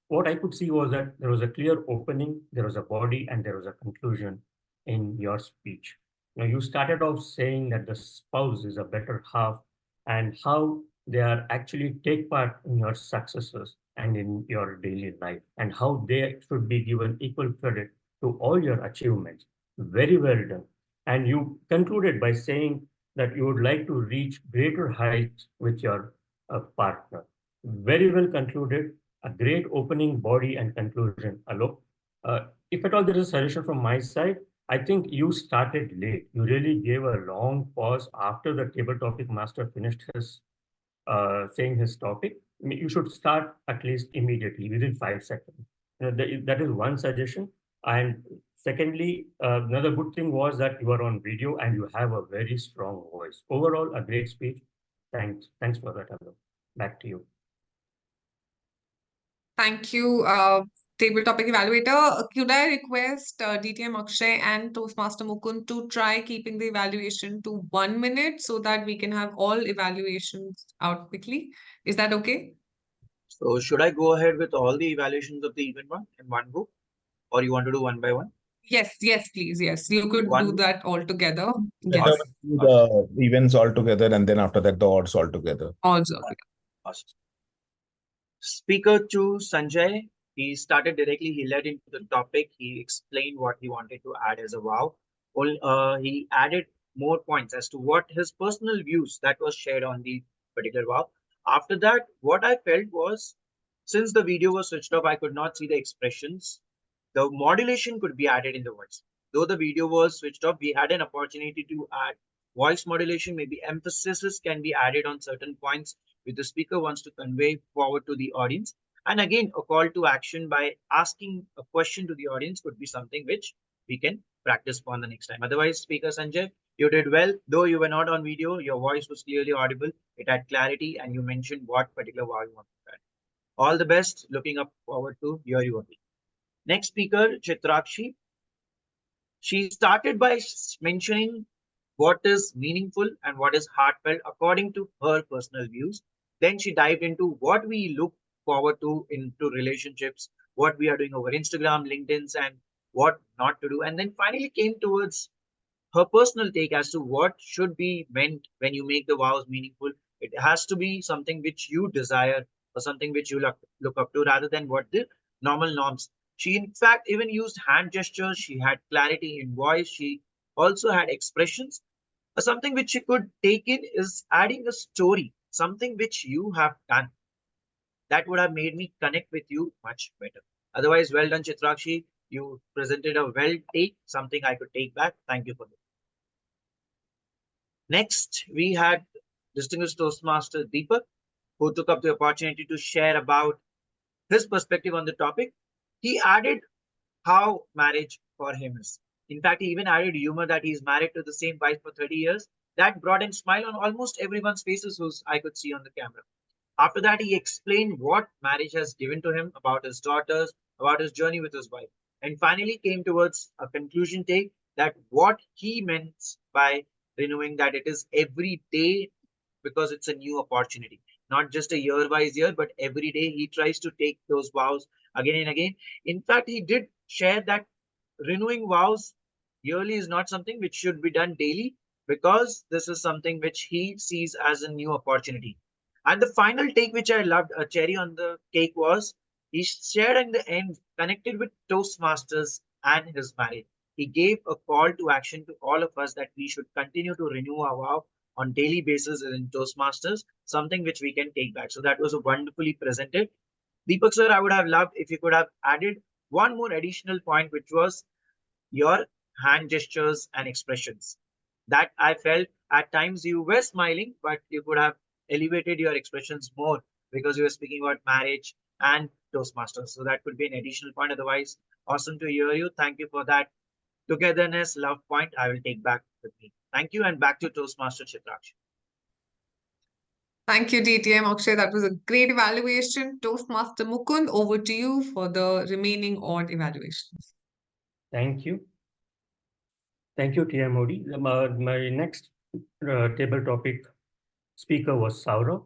what I could see was that there was a clear opening, there was a body, and there was a conclusion in your speech. You started off saying that the spouse is a better half, and how they are actually take part in your successes and in your daily life, and how they should be given equal credit to all your achievements. Very well done. And you concluded by saying that you would like to reach greater heights with your partner. Very well concluded. A great opening body and conclusion, Alok. If at all there is a suggestion from my side, I think you started late. You really gave a long pause after the table topic master finished his saying his topic. You should start at least immediately within 5 seconds. That is one suggestion. And secondly, another good thing was that you are on video and you have a very strong voice. Overall, a great speech. Thanks for that, Atul. Back to you. Thank you, table topic evaluator. Could I request DTM Akshay and Toastmaster Mukund to try keeping the evaluation to 1 minute so that we can have all evaluations out quickly? Is that okay? So should I go ahead with all the evaluations of the event one in one go, or you want to do one by one? Yes, yes, please. Yes, you could do that all together. Let Yes. us do the events all together, and then after that, the odds all together. Also. Awesome. Speaker 2, Sanjay, he started directly, he led into the topic, he explained what he wanted to add as a wow. He added more points as to what his personal views that was shared on the particular wow. After that, what I felt was, since the video was switched off, I could not see the expressions. The modulation could be added in the voice. Though the video was switched off, we had an opportunity to add voice modulation, maybe emphasis can be added on certain points which the speaker wants to convey forward to the audience. And again, a call to action by asking a question to the audience could be something which we can practice on the next time. Otherwise, Speaker Sanjay, you did well. Though you were not on video, your voice was clearly audible. It had clarity and you mentioned what particular wow you want to add. All the best. Looking up forward to hear you again. Next speaker, Chitrakshi. She started by mentioning what is meaningful and what is heartfelt according to her personal views. Then she dived into what we look forward to into relationships, what we are doing over Instagram, LinkedIn's, and what not to do. And then finally came towards her personal take as to what should be meant when you make the vows meaningful. It has to be something which you desire or something which you look up to rather than what the normal norms. She, in fact, even used hand gestures. She had clarity in voice. She also had expressions. Something which she could take in is adding a story, something which you have done. That would have made me connect with you much better. Otherwise, well done, Chitrakshi. You presented a well take, something I could take back. Thank you for that. Next, we had distinguished Toastmaster Deepak, who took up the opportunity to share about his perspective on the topic. He added how marriage for him is. In fact, he even added humor that he's married to the same wife for 30 years. That brought him smile on almost everyone's faces who I could see on the camera. After that, he explained what marriage has given to him, about his daughters, about his journey with his wife, and finally came towards a conclusion take that what he meant by renewing that it is every day because it's a new opportunity, not just a year-wise year, but every day he tries to take those vows again and again. In fact, he did share that renewing vows yearly is not something which should be done daily because this is something which he sees as a new opportunity. And the final take, which I loved, a cherry on the cake, was he shared in the end, connected with Toastmasters and his marriage. He gave a call to action to all of us that we should continue to renew our vow on daily basis in Toastmasters, something which we can take back. So that was a wonderfully presented. Deepak sir, I would have loved if you could have added one more additional point, which was your hand gestures and expressions. That I felt at times you were smiling, but you could have elevated your expressions more because you were speaking about marriage and Toastmasters. So that could be an additional point. Otherwise, awesome to hear you. Thank you for that togetherness, love point. I will take back with me. Thank you, and back to Toastmaster Chitrakshi. Thank you, TTM Akshay. That was a great evaluation. Toastmaster Mukund, over to you for the remaining odd evaluations. Thank you. Thank you, TMOD. My next table topic speaker was Saurav.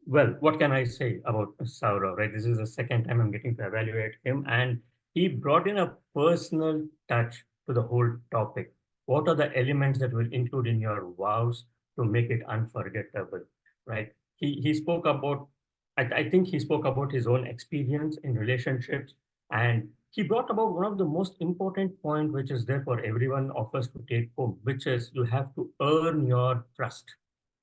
Well, what can I say about Saurav, right? This is the second time I'm getting to evaluate him, and he brought in a personal touch to the whole topic. What are the elements that will include in your vows to make it unforgettable, right? He spoke about, I think he spoke about his own experience in relationships, and he brought about one of the most important point, which is there for everyone of us to take home, which is you have to earn your trust.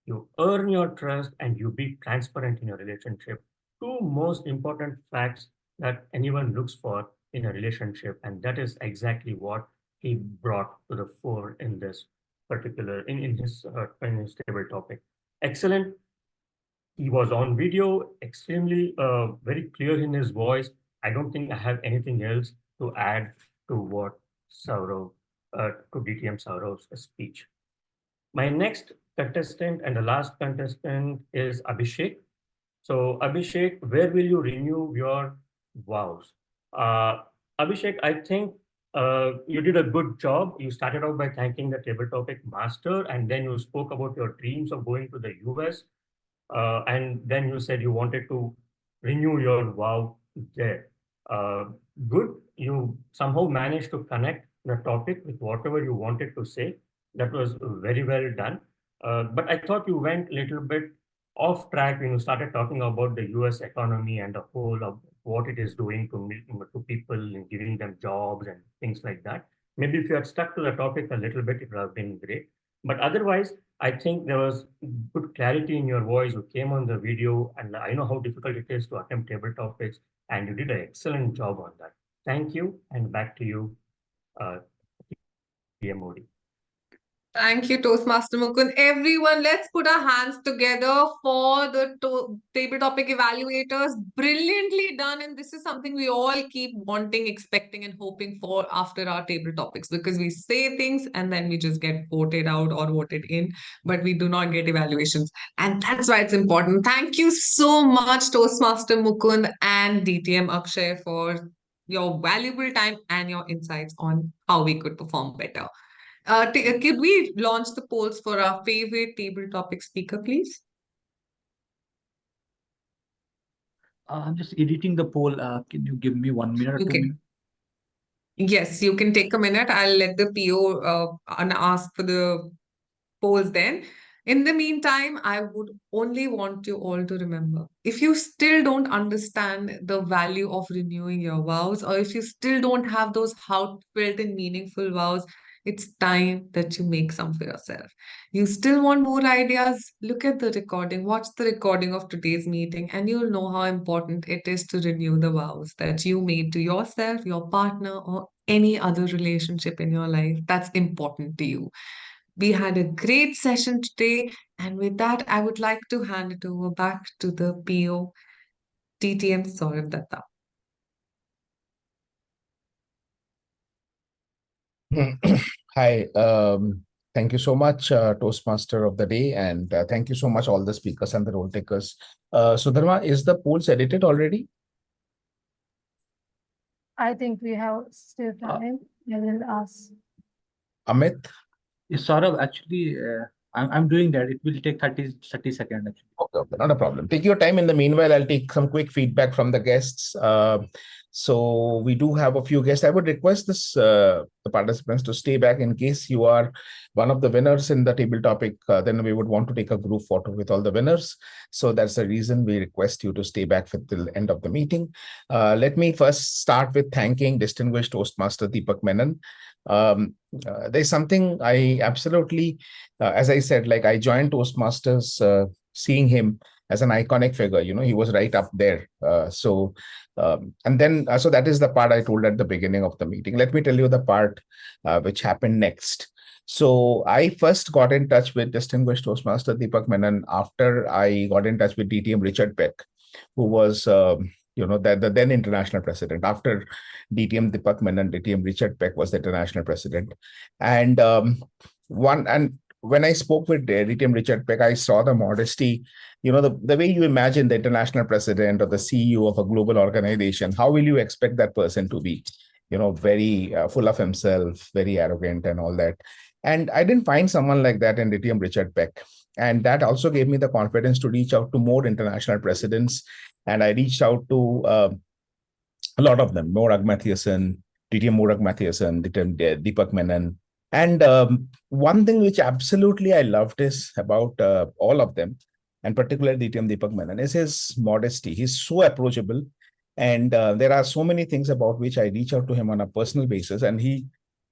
You earn your trust and you be transparent in your relationship. Two most important facts that anyone looks for in a relationship, and that is exactly what he brought to the fore in this particular in his table topic. Excellent. He was on video, extremely very clear in his voice. I don't think I have anything else to add to what Saurav, to DTM Saurav's speech. My next contestant and the last contestant is Abhishek. So Abhishek, where will you renew your vows? Abhishek, I think you did a good job. You started out by thanking the table topic master, and then you spoke about your dreams of going to the US. And then you said you wanted to renew your vow there. Uh, Good. You somehow managed to connect the topic with whatever you wanted to say. That was very well done. But I thought you went a little bit off track when you started talking about the US economy and the whole of what it is doing to people and giving them jobs and things like that. Maybe if you had stuck to the topic a little bit, it would have been great. But otherwise, I think there was good clarity in your voice. You came on the video, and I know how difficult it is to attempt table topics, and you did an excellent job on that. Thank you, and back to you, TMOD. Thank you, Toastmaster Mukund. Everyone, let's put our hands together for the table topic evaluators. Brilliantly done. And this is something we all keep wanting, expecting, and hoping for after our table topics, because we say things and then we just get voted out or voted in, but we do not get evaluations. And that's why it's important. Thank you so much, Toastmaster Mukund and DTM Akshay, for your valuable time and your insights on how we could perform better. Could we launch the polls for our favorite table topic speaker, please? I'm just editing the poll. Can you give me 1 minute or 2 minutes? Yes, you can take a minute. I'll let the PO ask for the polls then. In the meantime, I would only want you all to remember, if you still don't understand the value of renewing your vows, or if you still don't have those heartfelt and meaningful vows, it's time that you make some for yourself. You still want more ideas? Look at the recording, watch the recording of today's meeting, and you'll know how important it is to renew the vows that you made to yourself, your partner, or any other relationship in your life that's important to you. We had a great session today, and with that, I would like to hand it over back to the PO, TTM Datta. Hi, thank you so much, Toastmaster of the day, and thank you so much, all the speakers and the role takers. Sudharma, is the polls edited already? I think we have still time. I will ask. Amit? Yes, Saurabh, actually, I'm doing that. It will take 30 seconds. Actually. Okay, not a problem. Take your time. In the meanwhile, I'll take some quick feedback from the guests. So we do have a few guests. I would request the participants to stay back in case you are one of the winners in the table topic. Then we would want to take a group photo with all the winners. So that's the reason we request you to stay back till the end of the meeting. Let me first start with thanking distinguished Toastmaster Deepak Menon. There's something I absolutely, as I said, like I joined Toastmasters seeing him as an iconic figure. You know, he was right up there. So that is the part I told at the beginning of the meeting. Let me tell you the part which happened next. So I first got in touch with distinguished Toastmaster Deepak Menon after I got in touch with DTM Richard Peck, who was the then international president. After DTM Deepak Menon, DTM Richard Peck was the international president. And when I spoke with DTM Richard Peck, I saw the modesty, the way you imagine the international president or the CEO of a global organization. How will you expect that person to be, very full of himself, very arrogant and all that. And I didn't find someone like that in DTM Richard Peck. And that also gave me the confidence to reach out to more international presidents. And I reached out to a lot of them, Morag Mathiasen, DTM Morag Mathiasen, DTM Deepak Menon. And one thing which absolutely I loved is about all of them, and particularly DTM Deepak Menon, is his modesty. He's so approachable. And there are so many things about which I reach out to him on a personal basis, and he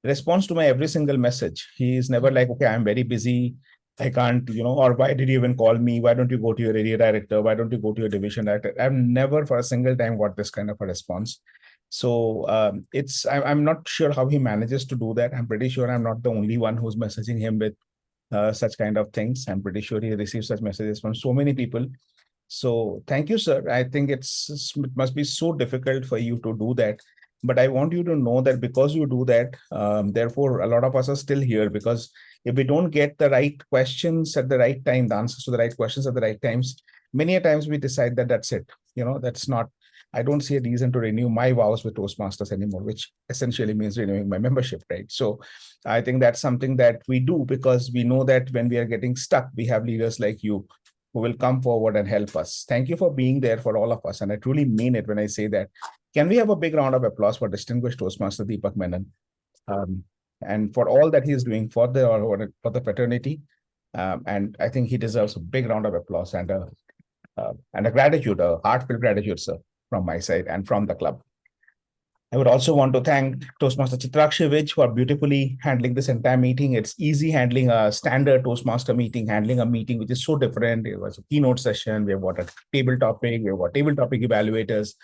responds to my every single message. He is never like, okay, I'm very busy, I can't, or why did you even call me? Why don't you go to your area director? Why don't you go to your division director? I've never for a single time got this kind of a response. So I'm not sure how he manages to do that. I'm pretty sure I'm not the only one who's messaging him with such kind of things. I'm pretty sure he receives such messages from so many people. So thank you, sir. I think it must be so difficult for you to do that. But I want you to know that because you do that, therefore, a lot of us are still here, because if we don't get the right questions at the right time, the answers to the right questions at the right times, many a times we decide that that's it. That's not, I don't see a reason to renew my vows with Toastmasters anymore, which essentially means renewing my membership, right? So I think that's something that we do because we know that when we are getting stuck, we have leaders like you who will come forward and help us. Thank you for being there for all of us. And I truly mean it when I say that. Can we have a big round of applause for distinguished Toastmaster Deepak Menon? And for all that he is doing for the fraternity. And I think he deserves a big round of applause and a gratitude, a heartfelt gratitude, sir, from my side and from the club. I would also want to thank Toastmaster Chitrakshi Vij for beautifully handling this entire meeting. It's easy handling a standard Toastmaster meeting, handling a meeting which is so different. It was a keynote session. We have got a table topic. We have got table topic evaluators.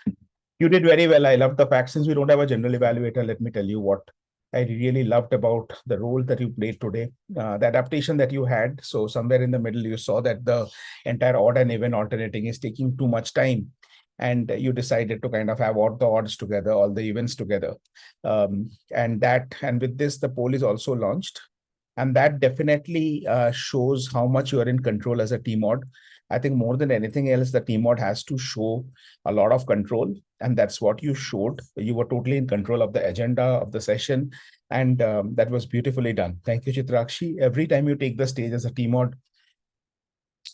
You did very well. I love the fact, since we don't have a general evaluator, let me tell you what I really loved about the role that you played today, the adaptation that you had. So somewhere in the middle, you saw that the entire odd and even alternating is taking too much time. And you decided to kind of have all the odds together, all the events together. And with this, the poll is also launched. And that definitely shows how much you are in control as a TMOD. I think more than anything else, the TMOD has to show a lot of control. And that's what you showed. You were totally in control of the agenda of the session. And that was beautifully done. Thank you, Chitrakshi. Every time you take the stage as a TMOD,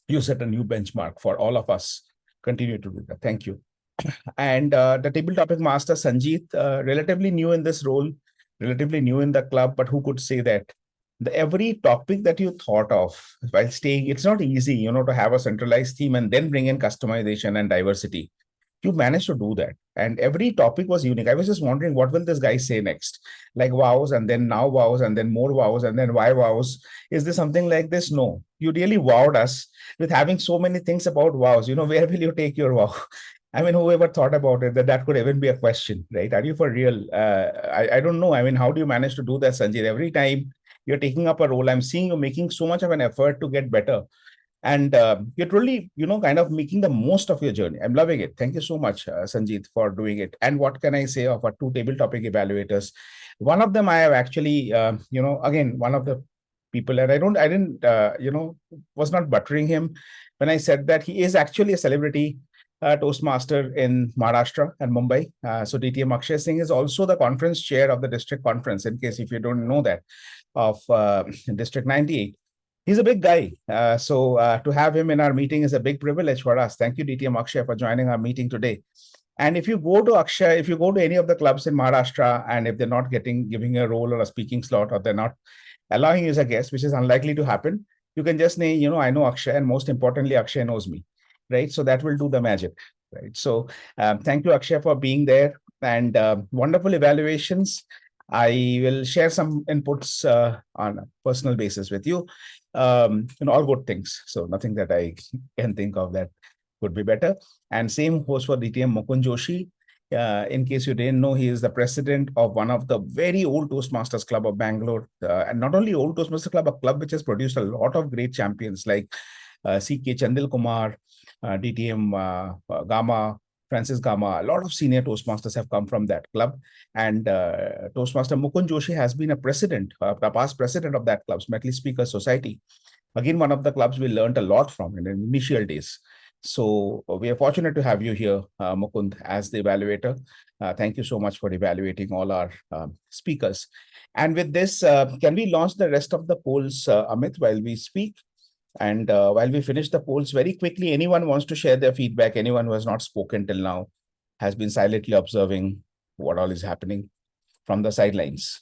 you set a new benchmark for all of us. Continue to do that. Thank you. And the table topic master, Sanjeet, relatively new in this role, relatively new in the club, but who could say that? Every topic that you thought of while staying, it's not easy, to have a centralized theme and then bring in customization and diversity. You managed to do that. And every topic was unique. I was just wondering, what will this guy say next? Like vows, and then now vows, and then more vows, and then why vows? Is there something like this? No. You really wowed us with having so many things about vows. Where will you take your vow? I mean, whoever thought about it, that could even be a question, right? Are you for real? I don't know. I mean, how do you manage to do that, Sanjay? Every time you're taking up a role, I'm seeing you making so much of an effort to get better. And you're really, kind of making the most of your journey. I'm loving it. Thank you so much, Sanjeet, for doing it. And what can I say of our two table topic evaluators? One of them I have actually, again, one of the people, and I didn't, was not buttering him when I said that he is actually a celebrity Toastmaster in Maharashtra and Mumbai. So TTM Akshay Singh is also the conference chair of the district conference, in case if you don't know that, of District 98. He's a big guy. So to have him in our meeting is a big privilege for us. Thank you, DTM Akshay, for joining our meeting today. And if you go to Akshay, if you go to any of the clubs in Maharashtra, and if they're not giving a role or a speaking slot, or they're not allowing you as a guest, which is unlikely to happen, you can just say, I know Akshay, and most importantly, Akshay knows me, right? So that will do the magic, right? So thank you, Akshay, for being there, and wonderful evaluations. I will share some inputs on a personal basis with you, all good things. So nothing that I can think of that could be better. And same goes for DTM Mukund Joshi. In case you didn't know, he is the president of one of the very old Toastmasters Club of Bangalore. And not only old Toastmasters Club, a club which has produced a lot of great champions like C.K. Chandil Kumar, DTM Gama, Francis Gama. A lot of senior Toastmasters have come from that club. And Toastmaster Mukund Joshi has been a president, the past president of that club, Medley Speakers Society. Again, one of the clubs we learned a lot from in the initial days. So we are fortunate to have you here, Mukund, as the evaluator. Thank you so much for evaluating all our speakers. And with this, can we launch the rest of the polls, Amit, while we speak? And while we finish the polls very quickly, anyone wants to share their feedback, anyone who has not spoken till now, has been silently observing what all is happening from the sidelines.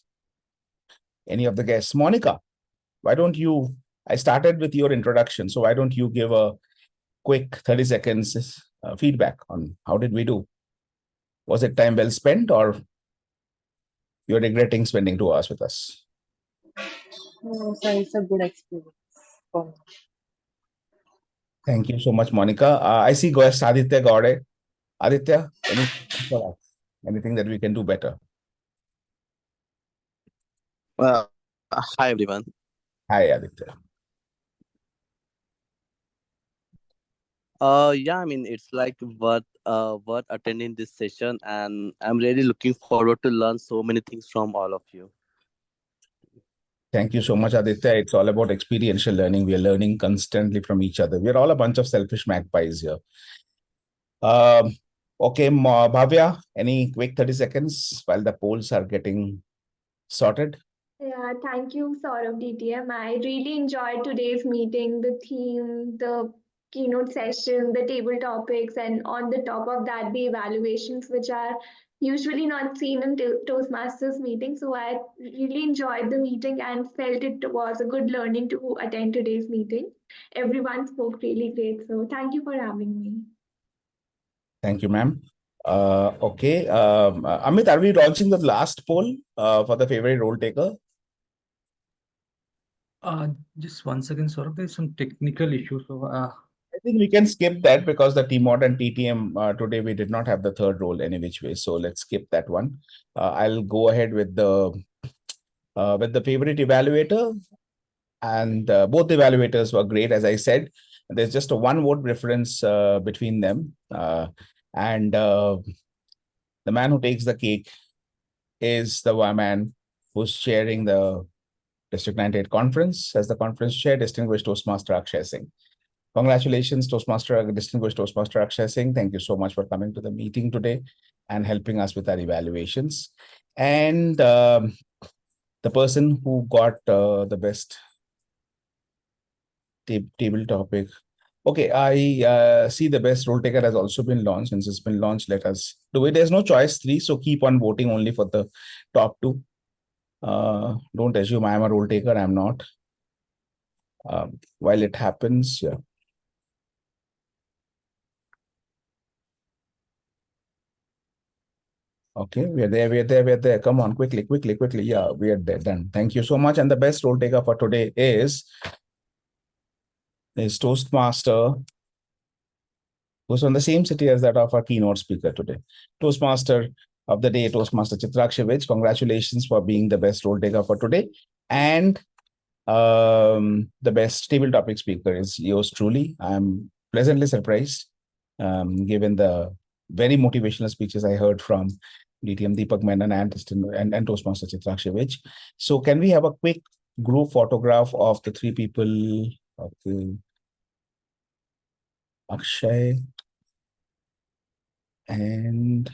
Any of the guests? Monica, why don't you, I started with your introduction, so why don't you give a quick 30 seconds feedback on how did we do? Was it time well spent, or you're regretting spending 2 hours with us? No, sir, it's a good experience for me. Thank you so much, Monica. I see guest Aditya Gaude. Aditya, anything that we can do better? Hi, everyone. Hi, Aditya. Yeah, I mean, it's like worth attending this session, and I'm really looking forward to learn so many things from all of you. Thank you so much, Aditya. It's all about experiential learning. We are learning constantly from each other. We're all a bunch of selfish magpies here. Okay, Bhavya, any quick 30 seconds while the polls are getting sorted? Yeah, thank you, Saurav DTM. I really enjoyed today's meeting, the theme, the keynote session, the table topics, and on the top of that, the evaluations, which are usually not seen in Toastmasters meetings. So I really enjoyed the meeting and felt it was a good learning to attend today's meeting. Everyone spoke really great. So thank you for having me. Thank you, ma'am. Okay, Amit, are we launching the last poll for the favorite role taker? Just 1 second, Saurabh. There's some technical issue. So I think we can skip that because the TMOD and TTM today we did not have the third role any which way. So let's skip that one. I'll go ahead with the favorite evaluator, and both evaluators were great. As I said, there's just a 1 vote difference between them, and the man who takes the cake is the one man who's chairing the District 98 conference as the conference chair, distinguished Toastmaster Akshay Singh. Congratulations, distinguished Toastmaster Akshay Singh. Thank you so much for coming to the meeting today and helping us with our evaluations. And the person who got the best table topic. Okay, I see the best role taker has also been launched. Since it's been launched, let us do it. There's no choice 3, so keep on voting only for the top 2. Don't assume I'm a role taker. I'm not. While it happens, yeah. Okay, we're there. Come on, quickly. Yeah, we are there. Done. Thank you so much. And the best role taker for today is Toastmaster, who's from the same city as that of our keynote speaker today. Toastmaster of the day, Toastmaster Chitrakshi Vij. Congratulations for being the best role taker for today. And the best table topic speaker is yours truly. I'm pleasantly surprised, given the very motivational speeches I heard from DTM Deepak Menon and Toastmaster Chitrakshi Vij. So can we have a quick group photograph of the 3 people? Okay. Akshay and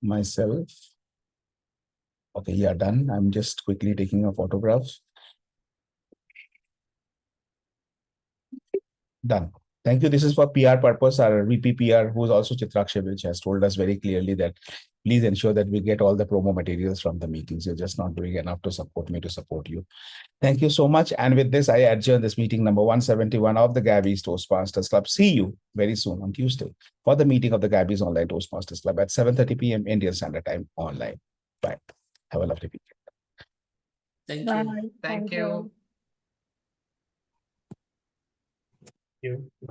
myself. Okay, yeah, done. I'm just quickly taking a photograph. Done. Thank you. This is for PR purpose. Our VP PR, who is also Chitrakshi Vij, has told us very clearly that please ensure that we get all the promo materials from the meetings. You're just not doing enough to support me to support you. Thank you so much. And with this, I adjourn this meeting number 171 of the Gabbys Toastmasters Club. See you very soon on Tuesday for the meeting of the Gabbys Online Toastmasters Club at 7:30 p.m. Indian Standard Time online. Bye. Have a lovely weekend. Thank Bye. you. Thank Thank you. you. You.